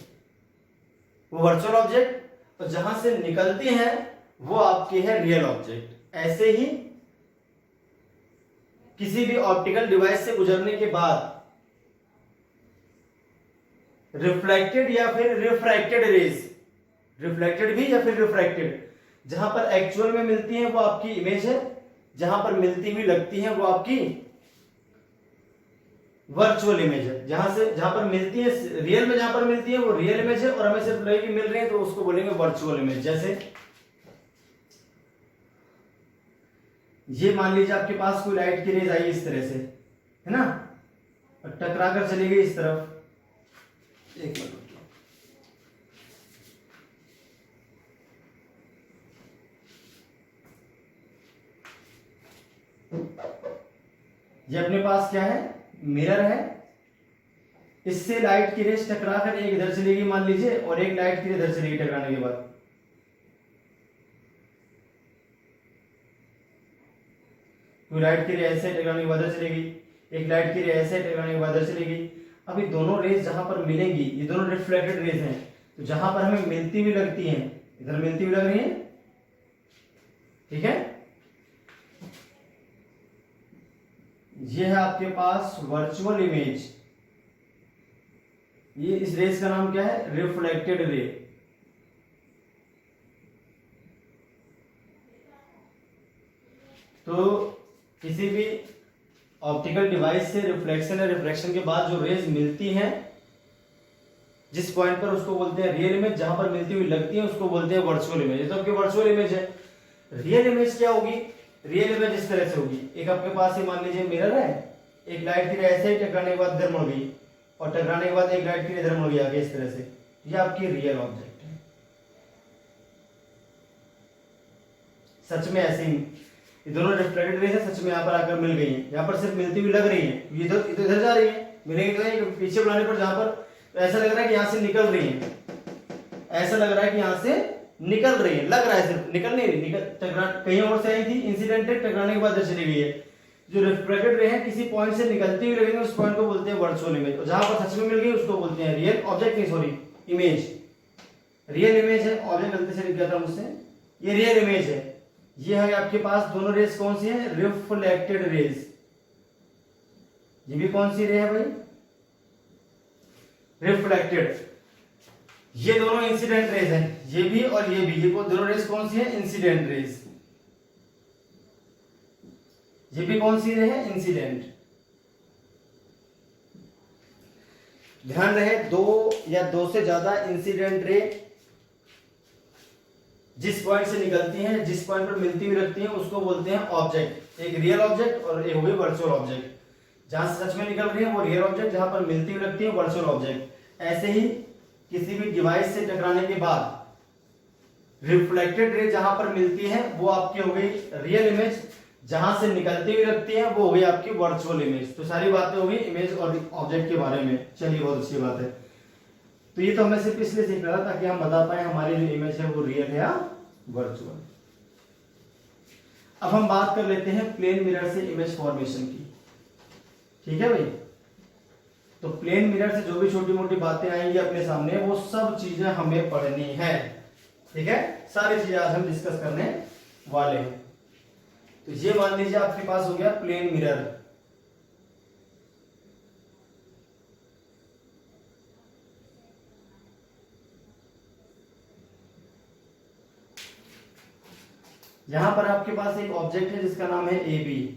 वो वर्चुअल ऑब्जेक्ट। और जहां से निकलती हैं वो आपकी है रियल ऑब्जेक्ट। ऐसे ही किसी भी ऑप्टिकल डिवाइस से गुजरने के बाद रिफ्लेक्टेड या फिर रिफ्रैक्टेड रेज, रिफ्लेक्टेड भी या फिर रिफ्रैक्टेड, जहां पर एक्चुअल में मिलती हैं वो आपकी इमेज है, जहां पर मिलती हुई लगती हैं वो आपकी वर्चुअल इमेज है। जहां पर मिलती है रियल में, जहां पर मिलती है वो रियल इमेज है, और हमें सिर्फ लगे कि मिल रही है तो उसको बोलेंगे वर्चुअल इमेज। जैसे ये मान लीजिए आपके पास कोई लाइट की रेज आई इस तरह से, है ना, और टकरा कर चली गई इस तरफ। एक मिनट, ये अपने पास क्या है? मिरर है। इससे लाइट की रेज टकरा कर एक इधर चली गई मान लीजिए, और एक लाइट की रेज इधर चली गई टकराने के बाद। कोई लाइट की रेज ऐसे टकराने के बाद इधर चली गई, एक लाइट की रेज ऐसे टकराने के बाद इधर चली गई। अब ये दोनों रेज जहां पर मिलेंगी, ये दोनों रिफ्लेक्टेड रेज हैं, तो जहां पर हमें मिलती हुई लगती हैं, इधर मिलती हुई लग रही है, ठीक है। ये है आपके पास वर्चुअल इमेज, ये इस रेस का नाम क्या है, रिफ्लेक्टेड रे। तो किसी भी ऑप्टिकल डिवाइस से रिफ्लेक्शन या रिफ्रैक्शन के बाद जो रेज मिलती हैं जिस पॉइंट पर, उसको बोलते हैं रियल इमेज। जहां पर मिलती हुई लगती है उसको बोलते हैं वर्चुअल इमेज। तो आपकी वर्चुअल इमेज है। रियल इमेज क्या होगी, रियल इमेज इस तरह से होगी, एक आपके पास ही मान लीजिए मिरर है, एक लाइट की ऐसे ही टकराने के बाद इधर मुड़ गई, और टकराने के बाद एक लाइट की इधर मुड़ गई आगे, इस तरह से। ये आपकी रियल ऑब्जेक्ट है। सच में ऐसे ही ये दोनों रिफ्लेक्टेड रेज है, सच में यहाँ पर आकर मिल गई है, यहाँ पर सिर्फ मिलती हुई लग रही है, ये इधर जा रही है, मिलेगी तो नहीं, पीछे बुलाने पर जहां पर तो ऐसा लग रहा है कि यहाँ से निकल रही है, ऐसा लग रहा है कि यहाँ से निकल रही है, लग रहा है, सिर्फ निकल नहीं रही, निकल टकरा कहीं और से आई थी, इंसिडेंटेड, टकराने के बाद इधर चली गई है। जो रिफ्लेक्टेड रे है किसी पॉइंट से निकलती हुई लगेगी, उस पॉइंट को बोलते हैं वर्चुअल इमेज, और जहां पर सच में मिल गई उसको बोलते हैं रियल ऑब्जेक्ट, नहीं सॉरी इमेज। रियल इमेज है, ऑब्जेक्ट गलती से लिख गया था मुझसे, ये रियल इमेज है। ये है आपके पास दोनों रेज कौन सी है, रिफ्लेक्टेड रेज। ये भी कौन सी रे है भाई, रिफ्लेक्टेड। ये दोनों इंसिडेंट रेज हैं, ये भी और ये भी, ये दोनों रेज कौन सी है, इंसिडेंट रेज। ये भी कौन सी रे है, इंसिडेंट। ध्यान रहे, दो या दो से ज्यादा इंसिडेंट रे जिस पॉइंट से निकलती हैं, जिस पॉइंट पर मिलती हुई लगती हैं, उसको बोलते हैं ऑब्जेक्ट। एक रियल ऑब्जेक्ट और एक हो गई वर्चुअल ऑब्जेक्ट। जहां से सच में निकल रही है वो रियल ऑब्जेक्ट, जहां पर मिलती हुई लगती है वर्चुअल ऑब्जेक्ट। ऐसे ही किसी भी डिवाइस से टकराने के बाद रिफ्लेक्टेड रे जहां पर मिलती है वो आपकी हो गई रियल इमेज, जहां से निकलती हुई लगती है वो हो गई आपकी वर्चुअल इमेज। तो सारी बातें हो गई इमेज और ऑब्जेक्ट के बारे में। चलिए, बहुत अच्छी बात है। तो ये तो हमें सिर्फ इसलिए सीख रहा था ताकि हम बता पाए हमारी जो इमेज है वो रियल है या वर्चुअल। अब हम बात कर लेते हैं प्लेन मिरर से इमेज फॉर्मेशन की। ठीक है भाई, तो प्लेन मिरर से जो भी छोटी मोटी बातें आएंगी अपने सामने, वो सब चीजें हमें पढ़नी है। ठीक है, सारी चीजें आज हम डिस्कस करने वाले हैं। तो ये मान लीजिए आपके पास हो गया प्लेन मिरर। यहां पर आपके पास एक ऑब्जेक्ट है जिसका नाम है ए बी।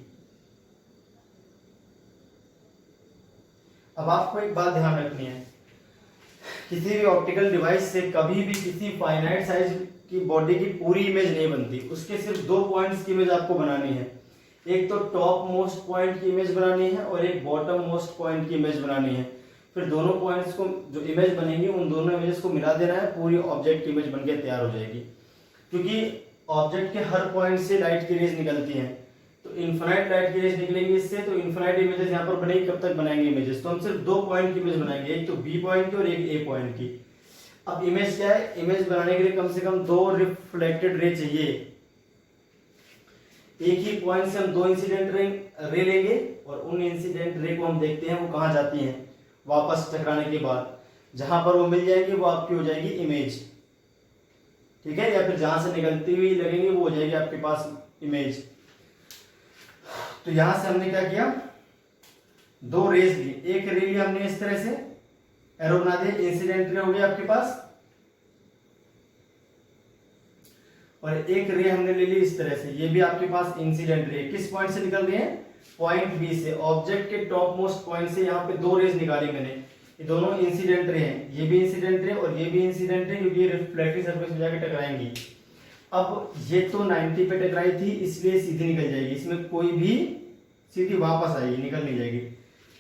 अब आपको एक बात ध्यान रखनी है, किसी भी ऑप्टिकल डिवाइस से कभी भी किसी फाइनाइट साइज की बॉडी की पूरी इमेज नहीं बनती। उसके सिर्फ दो पॉइंट्स की इमेज आपको बनानी है। एक तो टॉप मोस्ट पॉइंट की इमेज बनानी है और एक बॉटम मोस्ट पॉइंट की इमेज बनानी है। फिर दोनों पॉइंट्स को जो इमेज बनेंगी उन दोनों इमेजेस को मिला देना है, पूरी ऑब्जेक्ट की इमेज बनके तैयार हो जाएगी। क्योंकि ऑब्जेक्ट के हर पॉइंट से लाइट की रेज निकलती हैं, तो इनफाइनाइट लाइट की रेज निकलेंगी इससे, तो इनफाइनाइट इमेजेस यहाँ पर बनेगी। कब तक बनाएंगे इमेजेस, तो हम सिर्फ दो पॉइंट की इमेज बनाएंगे, एक तो बी पॉइंट की और एक ए पॉइंट की। अब इमेज क्या है, इमेज बनाने के लिए कम से कम दो रिफ्लेक्टेड रे चाहिए। एक ही पॉइंट से हम दो इंसिडेंट रे लेंगे और उन इंसिडेंट रे को हम देखते हैं वो कहां जाती हैं, वापस टकराने के बाद जहां पर वो मिल जाएगी वो आपकी हो जाएगी इमेज। ठीक है, या फिर जहां से निकलती हुई लगेंगी वो हो जाएगी आपके पास इमेज। तो यहां से हमने क्या किया, दो रेज ली। एक रे लिया हमने इस तरह से, एरो बना दिया, इंसिडेंट रे हो गया आपके पास, और एक रे हमने ले ली इस तरह से, ये भी आपके पास इंसिडेंट रे। किस पॉइंट से निकल रही है, पॉइंट बी से। ऑब्जेक्ट के टॉप मोस्ट पॉइंट से यहाँ पे दो रेज निकाली मैंने, ये दोनों इंसिडेंट रे हैं, ये भी इंसिडेंट रे और ये भी इंसिडेंट रे, क्योंकि ये रिफ्लेक्टिव सरफेस में जाके टकराएंगी। अब ये तो 90 पे टकराई थी इसलिए सीधी निकल जाएगी, इसमें कोई भी सीधी वापस आएगी, निकल नहीं जाएगी,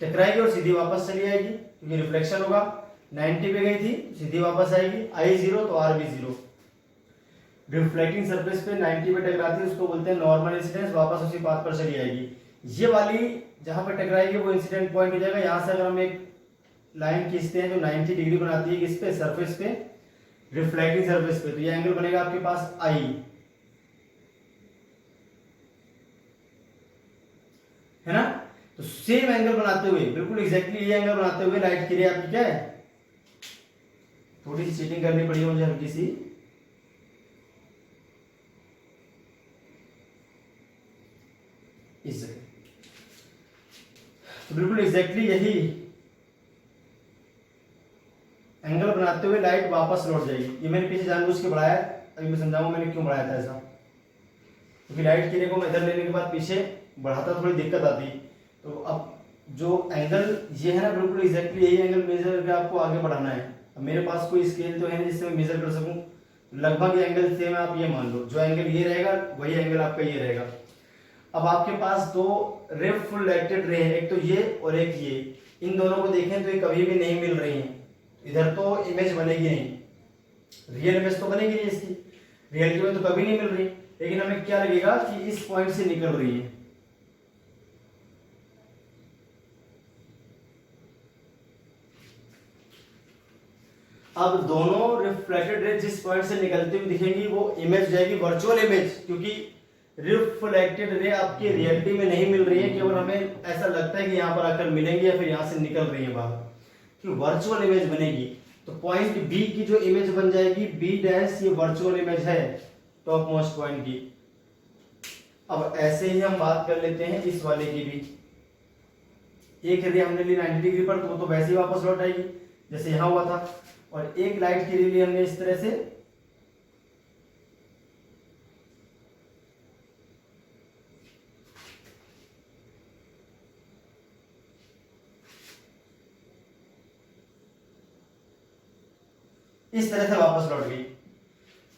टकराएगी और सीधी वापस चली आएगी क्योंकि रिफ्लेक्शन होगा। 90 पे गई थी सीधी वापस आएगी, आई 0 तो आर भी 0। रिफ्लेक्टिंग सरफेस पे 90 पे टकराती है उसको बोलते हैं नॉर्मल इंसिडेंस, वापस उसी पाथ पर चली आएगी। ये वाली जहां पे टकराएगी वो इंसिडेंट पॉइंट हो जाएगा। यहां से अगर हम एक लाइन खींचते हैं जो 90 डिग्री बनाती है किस पे, सरफेस पे, रिफ्लेक्टिंग सरफेस पे, तो ये एंगल बनेगा आपके पास आई, है ना। तो सेम एंगल बनाते हुए, बिल्कुल एग्जैक्टली ये एंगल बनाते हुए लाइट की रे आपकी क्या है, थोड़ी सी चीटिंग करनी पड़ी मुझे हल्की सी, इस जगह तो बिल्कुल एग्जैक्टली यही एंगल बनाते हुए लाइट वापस लौट जाएगी। ये मैंने पीछे जानबूझ के बढ़ाया है, अभी मैं समझाऊंगा मैंने क्यों बढ़ाया था ऐसा। क्योंकि लाइट की रे को मैं इधर लेने के बाद पीछे बढ़ाता थोड़ी दिक्कत आती। तो अब जो एंगल ये है ना, बिल्कुल एग्जैक्टली यही एंगल मेजर करके आपको आगे बढ़ाना है। अब मेरे पास कोई स्केल तो है नहीं जिससे मैं मेजर कर सकूं, लगभग एंगल सेम है, आप ये मान लो। जो एंगल ये रहेगा वही एंगल आपका ये रहेगा। अब आपके पास दो रिफ्लेक्टेड रे है, एक तो ये और एक ये। इन दोनों को देखें तो ये कभी भी नहीं मिल रही हैं। इधर तो इमेज बनेगी नहीं, रियल इमेज तो बनेगी नहीं इसकी, रियलिटी में तो कभी नहीं मिल रही। लेकिन हमें क्या लगेगा कि इस पॉइंट से निकल रही है। अब दोनों रिफ्लेक्टेड रे जिस पॉइंट से निकलती हुई दिखेंगी वो इमेज जाएगी वर्चुअल इमेज, क्योंकि रिफ्लेक्टेड रे आपकी रियलिटी में नहीं मिल रही है, केवल हमें ऐसा लगता है कि यहां पर आकर मिलेंगी या फिर यहां से निकल रही है बाहर, कि वर्चुअल इमेज बनेगी। तो पॉइंट बी की जो इमेज बन जाएगी बी डैश, ये वर्चुअल इमेज है टॉप मोस्ट पॉइंट की। अब ऐसे ही हम बात कर लेते हैं इस वाले की भी। एक रे हमने ली 90 डिग्री पर, तो वो तो वैसे ही वापस लौट आएगी जैसे यहां हुआ था। और एक लाइट की रे ली हमने इस तरह से, इस तरह से वापस लौट गई,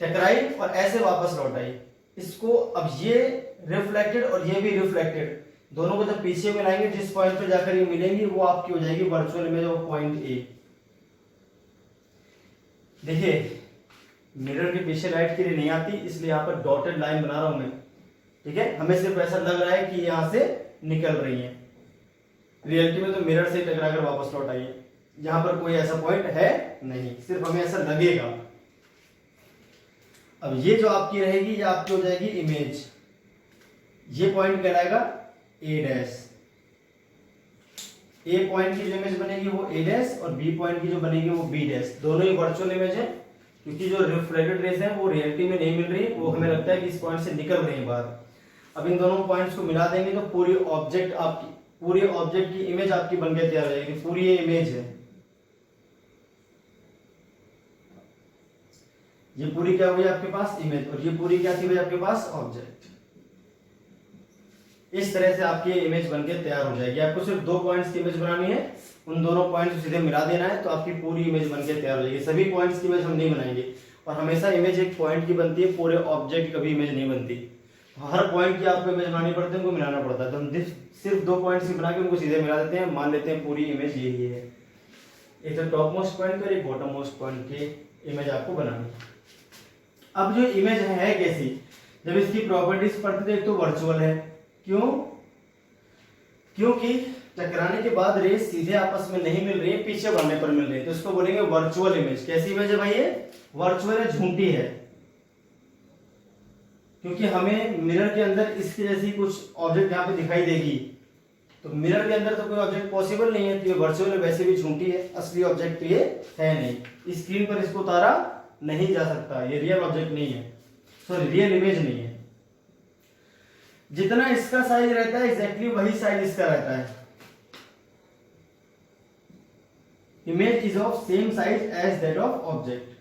टकराई और ऐसे वापस लौट आई। इसको अब ये रिफ्लेक्टेड और ये भी रिफ्लेक्टेड, दोनों को जब पीछे मिलाएंगे जिस पॉइंट पे जाकर ये मिलेंगी वो आपकी हो जाएगी virtual image of point A. देखिए मिरर के पीछे लाइट की रे नहीं आती, इसलिए यहाँ पर डॉटेड लाइन बना रहा हूं मैं, ठीक है। हमें सिर्फ ऐसा लग रहा है कि यहां से निकल रही है, रियलिटी में तो मिरर से टकरा कर वापस लौट आई है। यहां पर कोई ऐसा पॉइंट है नहीं, सिर्फ हमें ऐसा लगेगा। अब ये जो आपकी रहेगी ये आपकी हो जाएगी इमेज। ये पॉइंट कहलाएगा ए डैश। ए पॉइंट की जो इमेज बनेगी वो ए डैश और बी पॉइंट की जो बनेगी वो बी डैश। दोनों ही वर्चुअल इमेज है, क्योंकि जो रिफ्लेक्टेड रेज है वो रियलिटी में नहीं मिल रही, वो हमें लगता है कि इस पॉइंट से निकल रही है बाहर। अब इन दोनों पॉइंट्स को मिला देंगे तो पूरी ऑब्जेक्ट की इमेज आपकी बन के तैयार हो जाएगी। पूरी ये इमेज है, ये पूरी क्या हुई आपके पास इमेज, और ये पूरी क्या थी भाई आपके पास ऑब्जेक्ट। इस तरह से आपकी इमेज बनके तैयार हो जाएगी। आपको सिर्फ दो पॉइंट्स की इमेज बनानी है, उन दोनों पॉइंट्स को सीधे मिला देना है तो आपकी पूरी इमेज बनके तैयार हो जाएगी। सभी पॉइंट्स की इमेज हम नहीं बनाएंगे, और हमेशा इमेज एक पॉइंट की बनती है, पूरे ऑब्जेक्ट की कभी इमेज नहीं बनती। हर पॉइंट की आपको इमेज बनानी पड़ती है, उनको मिलाना पड़ता है। तो हम सिर्फ दो पॉइंट्स की बना के उनको सीधे मिला देते हैं, मान लेते हैं पूरी इमेज यही है। एक तो टॉप मोस्ट पॉइंट और एक बॉटम मोस्ट पॉइंट की इमेज आपको बनानी है। अब जो इमेज है कैसी, जब इसकी प्रॉपर्टीज पढ़ते थे, एक तो वर्चुअल है, क्यों? क्योंकि टकराने के बाद रेस सीधे आपस में नहीं मिल रही है, पीछे बढ़ने पर मिल रही है, तो इसको बोलेंगे वर्चुअल इमेज। कैसी इमेज है भाई ये? वर्चुअल है, झूठी है, क्योंकि हमें मिरर के अंदर इसके जैसी कुछ ऑब्जेक्ट यहाँ पे दिखाई देगी, तो मिरर के अंदर तो कोई ऑब्जेक्ट पॉसिबल नहीं है, तो ये वर्चुअल है, वैसे भी झूठी है, असली ऑब्जेक्ट तो ये है नहीं। स्क्रीन पर इसको उतारा नहीं जा सकता, ये रियल ऑब्जेक्ट नहीं है, सॉरी रियल इमेज नहीं है। जितना इसका साइज रहता है एग्जैक्टली वही साइज इसका रहता है। Image is of same size as that of object.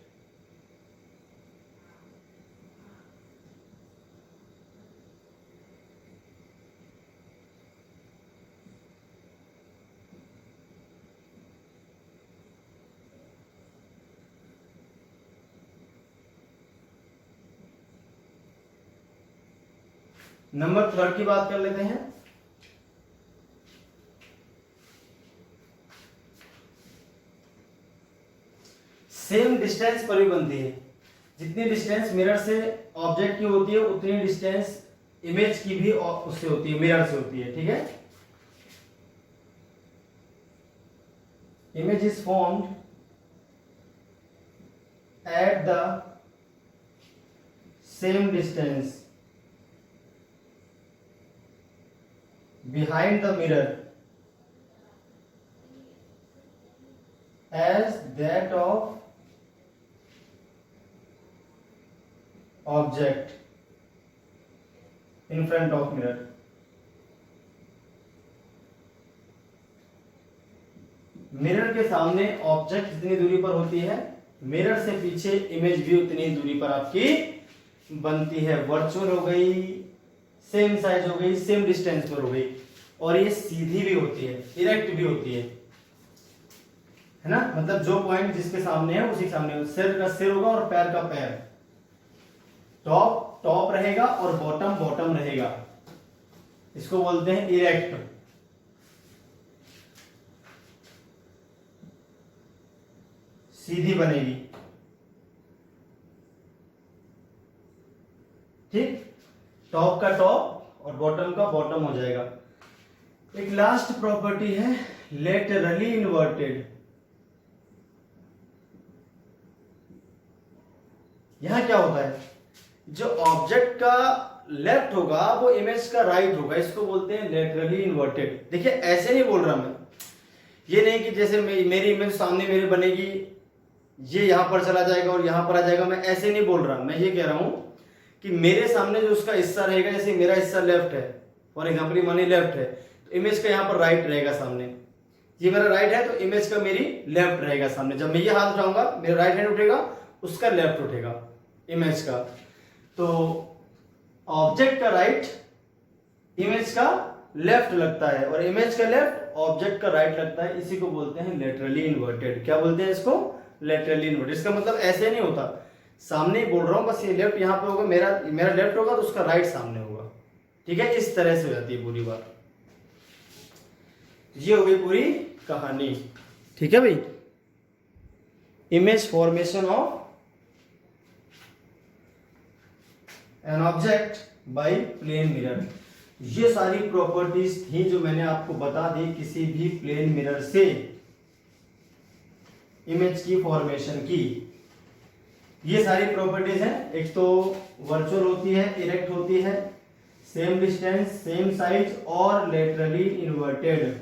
Number third की बात कर लेते हैं। सेम डिस्टेंस पर भी बनती है, जितनी डिस्टेंस मिरर से ऑब्जेक्ट की होती है उतनी डिस्टेंस इमेज की भी उससे होती है, मिरर से होती है, ठीक है। Image is formed at the same distance behind the mirror as that of object in front of mirror। Mirror के सामने ऑब्जेक्ट जितनी दूरी पर होती है, मिरर से पीछे इमेज भी उतनी दूरी पर आपकी बनती है। वर्चुअल हो गई, सेम साइज हो गई, सेम डिस्टेंस पर हो गई, और ये सीधी भी होती है, इरेक्ट भी होती है ना। मतलब जो पॉइंट जिसके सामने है उसी के सामने, सिर का सिर होगा और पैर का पैर, टॉप टॉप रहेगा और बॉटम बॉटम रहेगा, इसको बोलते हैं इरेक्ट। सीधी बनेगी, ठीक, टॉप का टॉप और बॉटम का बॉटम हो जाएगा। एक लास्ट प्रॉपर्टी है लेटरली इन्वर्टेड। यहां क्या होता है, जो ऑब्जेक्ट का लेफ्ट होगा वो इमेज का राइट होगा, इसको बोलते हैं लेटरली इन्वर्टेड। देखिए ऐसे नहीं बोल रहा मैं, ये नहीं कि जैसे मेरी इमेज सामने मेरे बनेगी, ये यहां पर चला जाएगा और यहां पर आ जाएगा, मैं ऐसे नहीं बोल रहा। मैं ये कह रहा हूं कि मेरे सामने जो उसका हिस्सा रहेगा, जैसे मेरा हिस्सा लेफ्ट है, फॉर एग्जाम्पल मानी लेफ्ट है, तो इमेज का यहां पर राइट रहेगा सामने। ये मेरा राइट है तो इमेज का मेरी लेफ्ट रहेगा सामने। जब मैं ये हाथ उठाऊंगा मेरा राइट हैंड उठेगा, उसका लेफ्ट उठेगा इमेज का। तो ऑब्जेक्ट का राइट इमेज का लेफ्ट लगता है और इमेज का लेफ्ट ऑब्जेक्ट का राइट लगता है, इसी को बोलते हैं लेटरली इन्वर्टेड। क्या बोलते हैं इसको? Laterally inverted. इसका मतलब ऐसे नहीं होता, सामने ही बोल रहा हूं, बस ये लेफ्ट यहां पे होगा, मेरा लेफ्ट होगा तो उसका राइट सामने होगा, ठीक है। इस तरह से हो जाती है पूरी बात। ये हो गई पूरी कहानी, ठीक है भाई। Image formation of an object by plane mirror, ये सारी प्रॉपर्टीज थी जो मैंने आपको बता दी किसी भी प्लेन मिरर से इमेज की फॉर्मेशन की। ये सारी प्रॉपर्टीज हैं, एक तो वर्चुअल होती है, इरेक्ट होती है, सेम डिस्टेंस, सेम साइज और लेटरली इन्वर्टेड।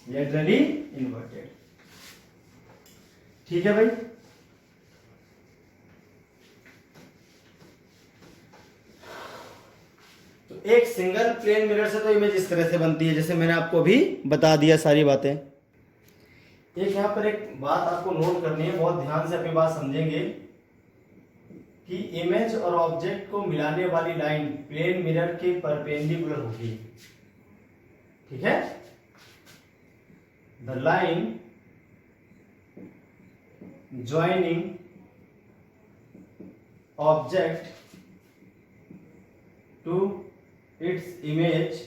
लेटरली इन्वर्टेड, ठीक है भाई। तो एक सिंगल प्लेन मिरर से तो इमेज इस तरह से बनती है, जैसे मैंने आपको अभी बता दिया सारी बातें। एक यहां पर एक बात आपको नोट करनी है, बहुत ध्यान से अपनी बात समझेंगे कि इमेज और ऑब्जेक्ट को मिलाने वाली लाइन प्लेन मिरर के परपेंडिकुलर होगी, ठीक है। The line joining object to its image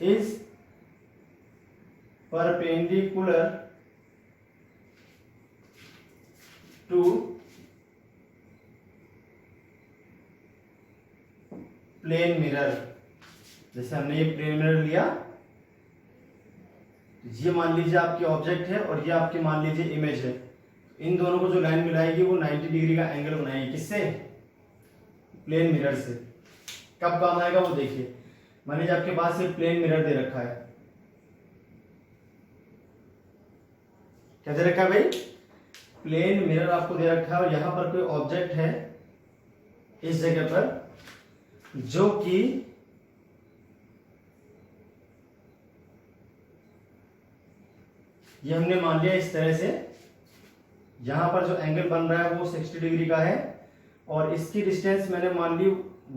is perpendicular to plane mirror. जैसे हमने ये प्लेन मिरर लिया, ये मान लीजिए आपकी ऑब्जेक्ट है और ये आपकी मान लीजिए इमेज है, इन दोनों को जो लाइन मिलाएगी वो 90 डिग्री का एंगल बनाएगी। किससे? प्लेन मिरर से। कब काम आएगा वो देखिए। मान लीजिए आपके पास ये प्लेन मिरर दे रखा है, क्या दे रखा है भाई? प्लेन मिरर आपको दे रखा है और यहां पर कोई ऑब्जेक्ट है इस जगह पर, जो कि ये हमने मान लिया इस तरह से, यहां पर जो एंगल बन रहा है वो 60 डिग्री का है और इसकी डिस्टेंस मैंने मान ली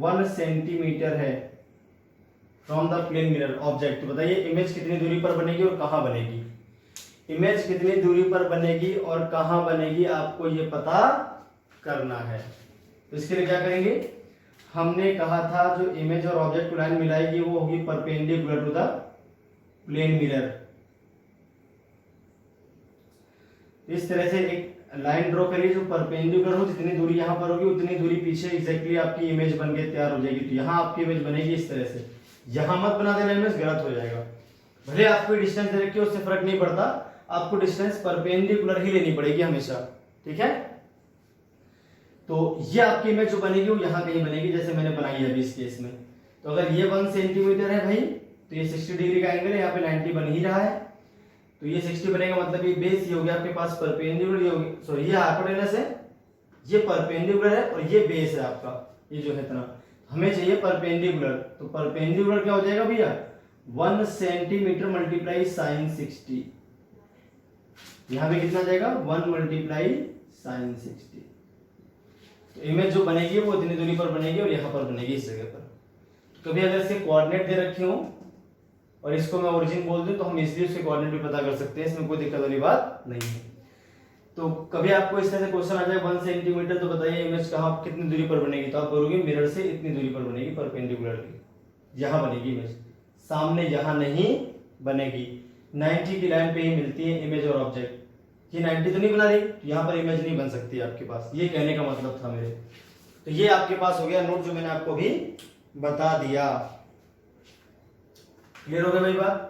1 सेंटीमीटर है from the plane mirror object. तो बताइए इमेज कितनी दूरी पर बनेगी और कहां बनेगी? इमेज कितनी दूरी पर बनेगी और कहां बनेगी, आपको ये पता करना है। तो इसके लिए क्या करेंगे? हमने कहा था जो इमेज और ऑब्जेक्ट को लाइन मिलाएगी वो होगी perpendicular to the plane mirror. इस तरह से एक लाइन ड्रॉ करिए जो परपेंडिकुलर हो, जितनी दूरी यहां पर होगी उतनी दूरी पीछे एग्जैक्टली आपकी इमेज बन के तैयार हो जाएगी। तो यहां आपकी इमेज बनेगी इस तरह से। यहां मत बना देना इमेज, गलत हो जाएगा। भले आपको डिस्टेंस दे रखी है उससे फर्क नहीं पड़ता, आपको डिस्टेंस परपेंडिकुलर ही लेनी पड़ेगी हमेशा, ठीक है। तो ये आपकी इमेज जो बनेगी वो यहां कहीं बनेगी, जैसे मैंने बनाई है अभी इस केस में। तो अगर ये 1 सेंटीमीटर है भाई, तो ये 60 डिग्री का एंगल है, यहाँ पे 90 बन ही रहा है, तो ये 60 बनेगा, मतलब ये बेस ही हो गया आपके पास परपेंडिकुलर, ये हो गया सॉरी ये हाइपोटेनस है, ये परपेंडिकुलर है और ये बेस है आपका, ये जो है इतना। हमें चाहिए परपेंडिकुलर, तो परपेंडिकुलर क्या हो जाएगा भैया? 1 सेंटीमीटर मल्टीप्लाई साइन 60, यहां पे कितना जाएगा 1 मल्टीप्लाई साइन 60। तो इमेज जो बनेगी वो इतनी दूरी पर बनेगी और यहां पर बनेगी इस जगह पर। कभी अगर इसके कोऑर्डिनेट दे रखे हो और इसको मैं ओरिजिन बोल दूं तो हम इजीली उसके कोऑर्डिनेट भी पता कर सकते हैं, इसमें कोई दिक्कत वाली बात नहीं है। तो कभी आपको इस तरह से क्वेश्चन आ जाए 1 सेंटीमीटर, तो बताइए इमेज कहां कितनी दूरी पर बनेगी, तो आप बोलोगे मिरर से इतनी दूरी पर बनेगी परपेंडिकुलरली, यहां बनेगी इमेज, सामने यहां नहीं बनेगी। 90 की लाइन पे ही मिलती है इमेज और ऑब्जेक्ट, ये 90 तो नहीं बना रही, यहां पर इमेज नहीं बन सकती आपके पास, ये कहने का मतलब था मेरे। तो ये आपके पास हो गया नोट जो मैंने आपको भी बता दिया। क्लियर हो गया भाई बात?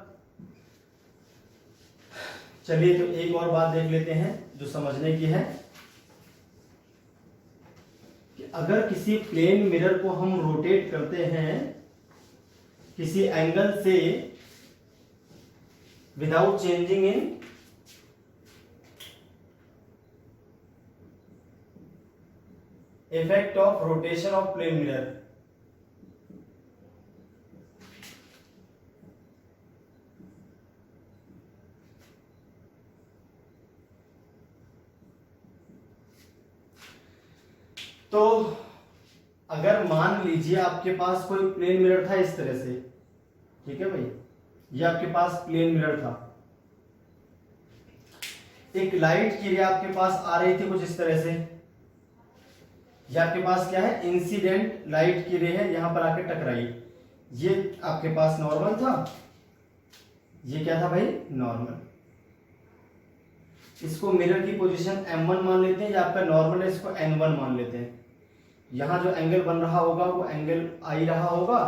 चलिए तो एक और बात देख लेते हैं जो समझने की है कि अगर किसी प्लेन मिरर को हम रोटेट करते हैं किसी एंगल से without changing in effect of rotation of plane mirror, तो अगर मान लीजिए आपके पास कोई प्लेन मिरर था इस तरह से, ठीक है भाई, ये आपके पास प्लेन मिरर था, एक लाइट की रे आपके पास आ रही थी कुछ इस तरह से, ये आपके पास क्या है इंसिडेंट लाइट की रे है, यहां पर आके टकराई, ये आपके पास नॉर्मल था, ये क्या था भाई नॉर्मल। इसको मिरर की पोजीशन m1 मान लेते हैं, या आपका नॉर्मल है इसको n1 मान लेते हैं। यहां जो एंगल बन रहा होगा वो एंगल आई रहा होगा,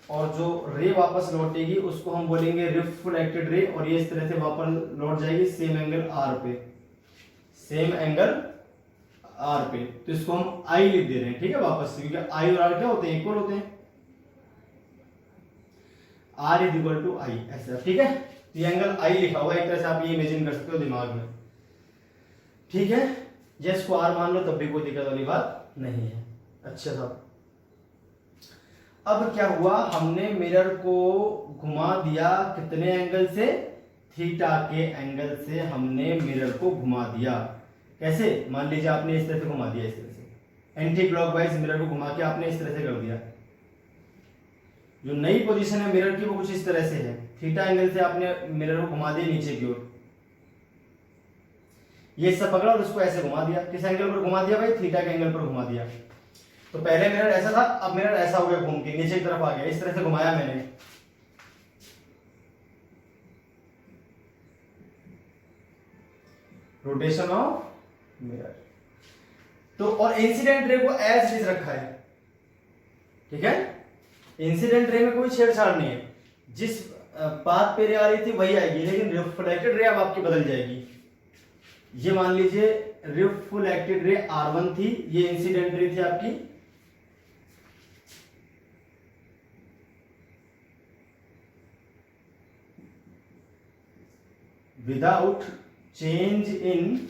और जो रे वापस लौटेगी उसको हम बोलेंगे रिफ्लेक्टेड रे, और ये इस तरह से वापस लौट जाएगी सेम एंगल r पे, सेम एंगल r पे। तो इसको हम i लिख दे रहे हैं, ठीक है वापस से, क्योंकि i और r क्या होते हैं इक्वल होते हैं, r is equal to i, ऐसा ठीक है। तो ये एंगल i लिखा हुआ है, एक तरह से आप ये इमेजिन कर सकते हो दिमाग में, ठीक है। यस को r मान लो तब भी कोई दिक्कत वाली बात नहीं है। अच्छा साहब, अब क्या हुआ, हमने मिरर को घुमा दिया कितने एंगल से, थीटा के एंगल से हमने मिरर को घुमा दिया। कैसे, मान लीजिए आपने इस तरह से घुमा दिया, इस तरह से एंटी क्लॉकवाइज मिरर को घुमा के आपने इस तरह से कर दिया। जो नई पोजीशन है मिरर की वो कुछ इस तरह से है, थीटा एंगल से आपने मिरर को घुमा दिया नीचे की ओर, ये सब पकड़ा और उसको ऐसे घुमा दिया। किस एंगल पर घुमा दिया भाई, थीटा के एंगल पर घुमा दिया। तो पहले मिरर ऐसा था, अब मिरर ऐसा हो गया घूम के नीचे की तरफ आ गया, इस तरह से घुमाया मैंने, रोटेशन ऑफ मिरर। तो और इंसिडेंट रे को एज इट इज रखा है, ठीक है, इंसिडेंट रे में कोई छेड़छाड़ नहीं है, जिस पाथ पे रे आ रही थी वही आएगी, लेकिन रिफ्लेक्टेड रे अब आपकी बदल जाएगी। ये मान लीजिए रिफ्लेक्टेड रे R1 थी, ये इंसिडेंट रे थी आपकी, without change in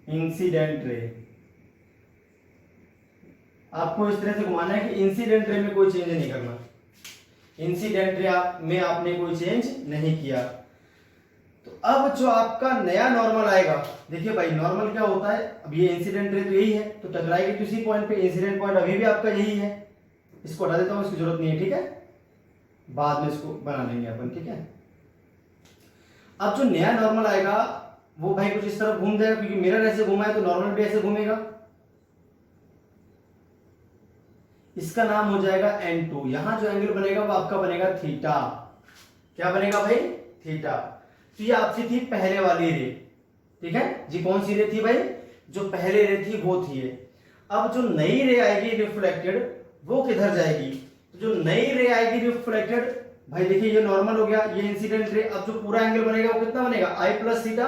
incident ray. आपको इस तरह से घुमाना है कि इंसिडेंट रे में कोई चेंज नहीं करना, इंसिडेंट रे में आपने कोई चेंज नहीं किया। तो अब जो आपका नया नॉर्मल आएगा, देखिए भाई नॉर्मल क्या होता है, अब ये इंसिडेंट रे तो यही है, तो टकराएगी किसी पॉइंट पे, इंसिडेंट पॉइंट अभी भी आपका यही है, इसको हटा देता हूं, इसकी जरूरत नहीं है, ठीक है, बाद में इसको बना लेंगे अपन, ठीक है। अब जो नया नॉर्मल आएगा वो भाई कुछ इस तरह घूम जाएगा, क्योंकि मिरर ऐसे घुमा है तो नॉर्मल भी ऐसे घूमेगा, इसका नाम हो जाएगा n2। यहां जो एंगल बनेगा वो आपका बनेगा थीटा, क्या बनेगा भाई थीटा। तो ये आपकी थी पहले वाली रे, ठीक है जी, कौन सी रे थी भाई, जो पहले रे थी वो थी ये। अब जो नई रे आएगी रिफ्लेक्टेड वो किधर जाएगी, तो जो नई रे आएगी रिफ्लेक्टेड, भाई देखिए ये नॉर्मल हो गया, ये इंसिडेंट रे, अब जो पूरा एंगल बनेगा वो कितना बनेगा i प्लस थीटा,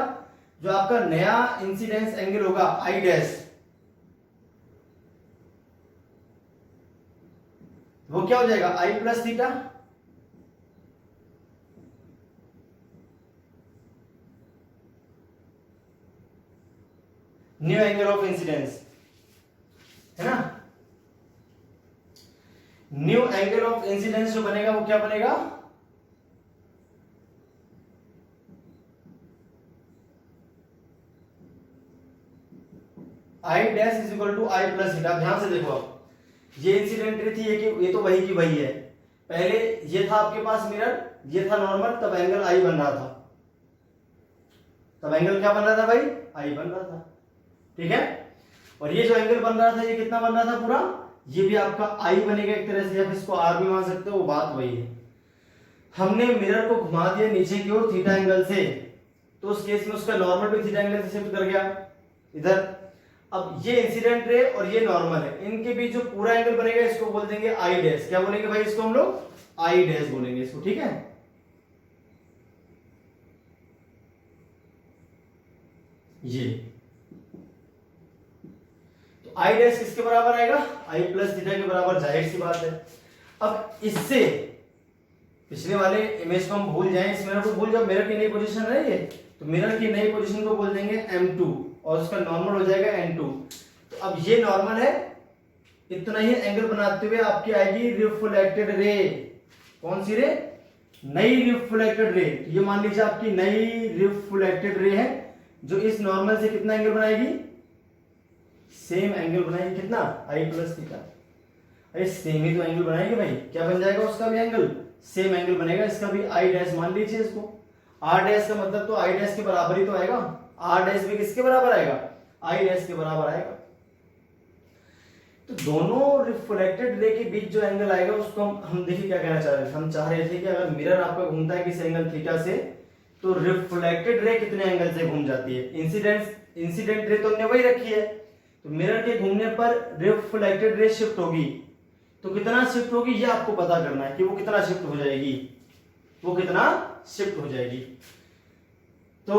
जो आपका नया इंसिडेंस एंगल होगा i डैश, वो क्या हो जाएगा i plus theta, new angle of incidence, है ना। न्यू एंगल ऑफ इंसिडेंस जो बनेगा वो क्या बनेगा, I dash is equal to I plus theta. ध्यान से देखो, आप ये इंसिडेंट रे थी, ये तो वही की वही है। पहले ये था आपके पास मिरर, ये था नॉर्मल, तब एंगल आई बन रहा था, तब एंगल क्या बन रहा था भाई, आई बन रहा था, ठीक है। और ये जो एंगल बन रहा था ये कितना बन रहा था पूरा, ये भी आपका आई बनेगा एक तरह से, या फिर इसको आर भी मान सकते हो, वो बात वही है। हमने मिरर को घुमा दिया नीचे की ओर थीटा एंगल से, तो उस केस में उसका नॉर्मल भी थीटा एंगल से शिफ्ट कर गया इधर। अब ये इंसिडेंट रे और ये नॉर्मल है, इनके बीच जो पूरा एंगल बनेगा इसको बोल देंगे आई डैश। क्या बोलेंगे भाई इसको हम लोग, आई डैश बोलेंगे इसको, ठीक है। ये तो आई डैश किसके बराबर आएगा, आई प्लस थीटा के बराबर, जाहिर सी बात है। अब इससे पिछले वाले इमेज को हम भूल जाएं, इस मिरर को भूल जाओ, मिरर की नई पोजीशन है ये, तो मिरर की नई पोजीशन को बोल देंगे m2 और उसका नॉर्मल हो जाएगा n2। तो अब ये नॉर्मल है, इतना ही एंगल बनाते हुए आपकी आएगी रिफ्लेक्टेड रे। कौन सी रे, नई रिफ्लेक्टेड रे। ये मान लीजिए आपकी नई रिफ्लेक्टेड रे है, जो इस नॉर्मल से कितना एंगल बनाएगी, सेम एंगल बनाएगी, कितना, आई प्लस थीटा। अरे सेम ही तो एंगल बनाएगी भाई, क्या बन जाएगा उसका भी एंगल, सेम एंगल बनेगा, इसका भी आई डैश मान लीजिए इसको। आर डैश का मतलब तो आई डैश के बराबर ही तो आएगा, आर डैश भी किसके बराबर आएगा, आई डैश के बराबर आएगा। तो दोनों रिफ्लेक्टेड रे के बीच जो एंगल आएगा उसको हम देखिए क्या कहना चाह रहे थे, हम चाह रहे थे कि अगर मिरर आपका घूमता है किसी एंगल थीटा से, तो रिफ्लेक्टेड रे कितने एंगल से घूम जाती है, इंसिडेंट रे तो हमने वही रखी है, तो मिरर के घूमने पर रिफ्लेक्टेड रे शिफ्ट होगी, तो कितना शिफ्ट होगी ये आपको पता करना है कि वो कितना शिफ्ट हो जाएगी, वो कितना शिफ्ट हो जाएगी। तो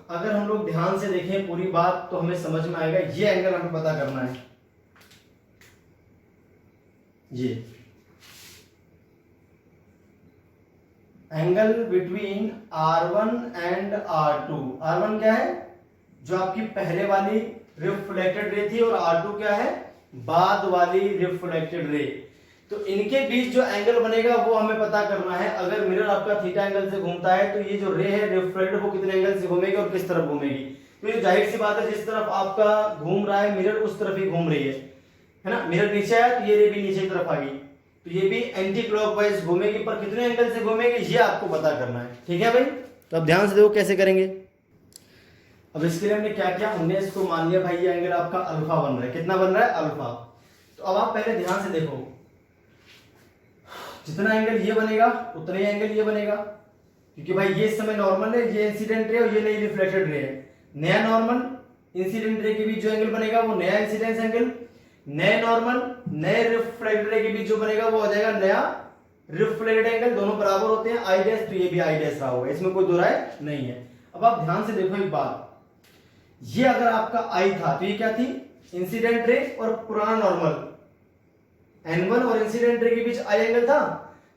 अगर हम लोग ध्यान से देखें पूरी बात तो हमें समझ में आएगा, ये एंगल हमें पता करना है, ये angle between R1 and R2। R1 क्या है, जो आपकी पहले वाली रिफ्लेक्टेड रे थी, और R2 क्या है, बाद वाली रिफ्लेक्टेड रे। तो इनके बीच जो एंगल बनेगा वो हमें पता करना है। अगर मिरर आपका थीटा एंगल से घूमता है तो ये जो रे है रिफ्लेक्टेड वो कितने एंगल से घूमेगी और किस तरफ घूमेगी। तो ये जाहिर सी बात है, जिस तरफ आपका घूम रहा है मिरर उस तरफ ही घूम रही है ना। मिरर नीचे आया तो ये रे भी नीचे की तरफ आ गई, तो ये भी एंटी क्लॉकवाइज घूमेगी, पर कितने एंगल से घूमेगी ये आपको पता करना है, ठीक है भाई। तो अब ध्यान से देखो कैसे करेंगे। अब इसके लिए हमने क्या किया, हमने इसको मान लिया भाई ये एंगल आपका अल्फा बन रहा है, कितना बन रहा है, अल्फा। तो अब आप पहले ध्यान से देखो, जितना एंगल ये बनेगा उतना ही एंगल ये बनेगा, क्योंकि भाई ये इस समय नॉर्मल है, ये इंसिडेंट रे और ये नई रिफ्लेक्टेड रे है। नया नॉर्मल इंसिडेंट रे के बीच जो एंगल बनेगा वो नया इंसिडेंस एंगल, नए नॉर्मल नए रिफ्लेक्टेड रे के बीच जो बनेगा वो हो जाएगा नया रिफ्लेक्टेड एंगल। दोनों बराबर होते हैं आई डैश, तो ये भी आई डैश रहा होगा, इसमें कोई दो राय नहीं है। अब आप ध्यान से देखो एक बात, ये अगर आपका आई था तो ये क्या थी, इंसिडेंट रे और पुराना नॉर्मल, n1 और इंसिडेंट रे के बीच आई एंगल था,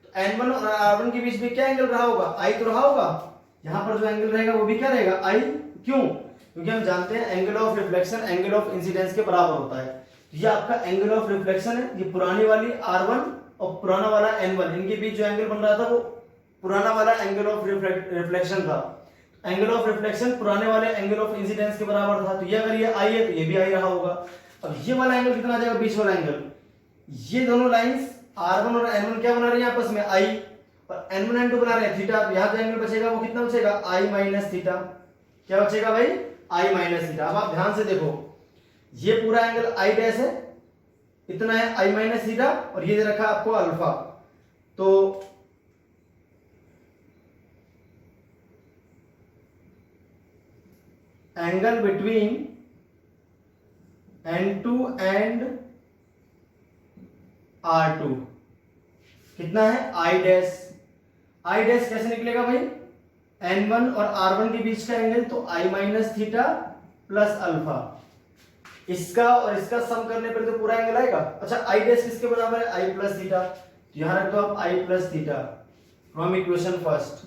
तो n1 और r1 के बीच में क्या एंगल रहा होगा, आई तो रहा होगा। यहां पर जो एंगल रहेगा वो भी क्या रहेगा, आई। क्यों, क्योंकि हम जानते हैं angle of reflection angle of incidence के बराबर होता है। ये आपका एंगल ऑफ रिफ्लेक्शन है, ये पुरानी वाली r1 और पुराना वाला n1, इनके बीच जो एंगल बन रहा था वो पुराना वाला एंगल ऑफ रिफ्लेक्शन था। एंगल ऑफ रिफ्लेक्शन पुराने वाले एंगल ऑफ इंसिडेंस के बराबर था, तो ये अगर ये आई है तो ये भी आई रहा होगा। अब ये वाला एंगल कितना आ जाएगा, बीच वाला एंगल, ये दोनों लाइंस R1 और N1 क्या बना रही है आपस में, I, और N1 N2 बना रहे हैं थीटा। तो यहाँ जो एंगल बचेगा वो कितना बचेगा, I माइनस थीटा। क्या बचेगा भाई, I माइनस थीटा। अब आप ध्यान से देखो, ये पूरा एंगल I डैश है, इतना है I माइनस थीटा, और ये दे रखा आपको अल्फा। तो angle between N2 and R2 कितना है, I डैश। I डैश कैसे निकलेगा भाई, N1 और R1 के बीच का एंगल, तो I minus theta plus alpha. इसका और इसका सम करने पर तो पूरा एंगल आएगा। अच्छा I डैश किसके बराबर है, I प्लस थीटा, तो यहां रख दो आप I plus theta from equation first.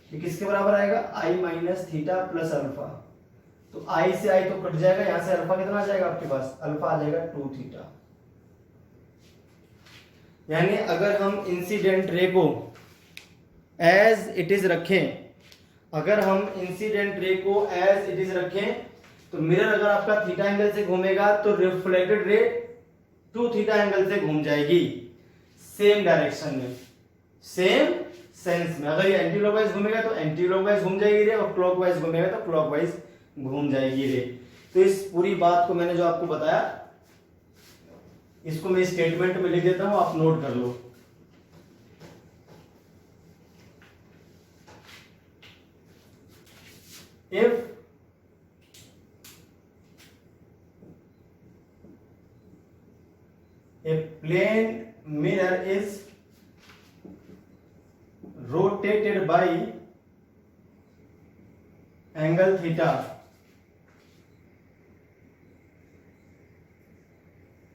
ये किसके बराबर आएगा, I minus theta plus alpha. तो I से I तो कट जाएगा, यहां से अल्फा कितना आ जाएगा आपके पास, अल्फा आ जाएगा 2 थीटा। यानी अगर हम इंसिडेंट रे को एज इट इज रखें, अगर हम इंसिडेंट रे को एज इट इज रखें तो मिरर अगर आपका थीटा एंगल से घूमेगा तो reflected ray to theta angle से घूम जाएगी सेम डायरेक्शन में, सेम सेंस में। अगर ये एंटी क्लॉकवाइज घूमेगा तो एंटी क्लॉकवाइज घूम जाएगी रे, और क्लॉकवाइज घूमेगा तो क्लॉकवाइज घूम जाएगी रे। तो इस पूरी बात को मैंने जो आपको बताया, इसको मैं स्टेटमेंट में लिख देता हूं, आप नोट कर लो। If a plane mirror is rotated by angle theta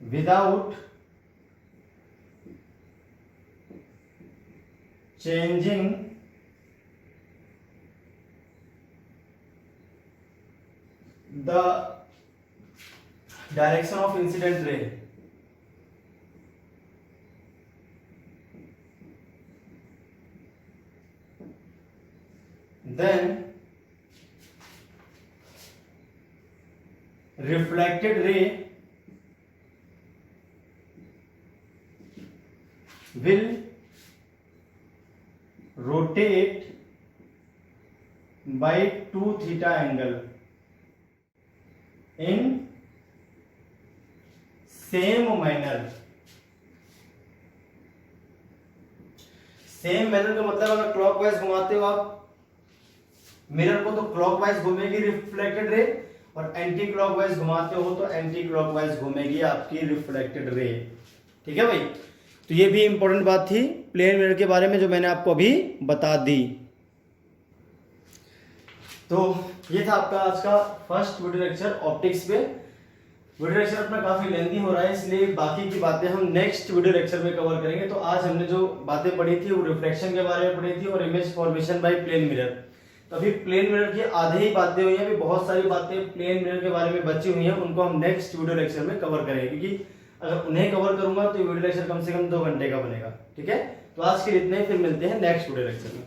without changing the direction of incident ray, then reflected ray will rotate by 2 theta angle in same manner। Same manner का मतलब अगर क्लॉकवाइज घुमाते हो आप mirror को तो clockwise घूमेगी reflected ray, और एंटी क्लॉकवाइज घुमाते हो तो एंटी क्लॉकवाइज घूमेगी आपकी रिफ्लेक्टेड रे। ठीक है भाई, तो ये भी इंपॉर्टेंट बात थी प्लेन मिरर के बारे में जो मैंने आपको अभी बता दी। तो ये था आपका आज का फर्स्ट वीडियो लेक्चर ऑप्टिक्स पे। वीडियो लेक्चर अपना काफी लेंथी हो रहा है, इसलिए बाकी की बातें हम नेक्स्ट वीडियो लेक्चर में कवर करेंगे। तो आज हमने जो बातें पढ़ी थी वो रिफ्लेक्शन के बारे में पढ़ी थी और image formation by plane mirror. तो अभी प्लेन मिरर की आधे ही बातें हुई हैं, अभी बहुत सारी बातें प्लेन मिरर के बारे में बची हुई हैं, उनको हम नेक्स्ट वीडियो लेक्चर में कवर करेंगे, क्योंकि अगर उन्हें कवर करूंगा तो वीडियो लेक्चर कम से कम 2 घंटे का बनेगा। ठीक है, तो आज के लिए इतना ही, फिर मिलते हैं नेक्स्ट वीडियो लेक्चर में।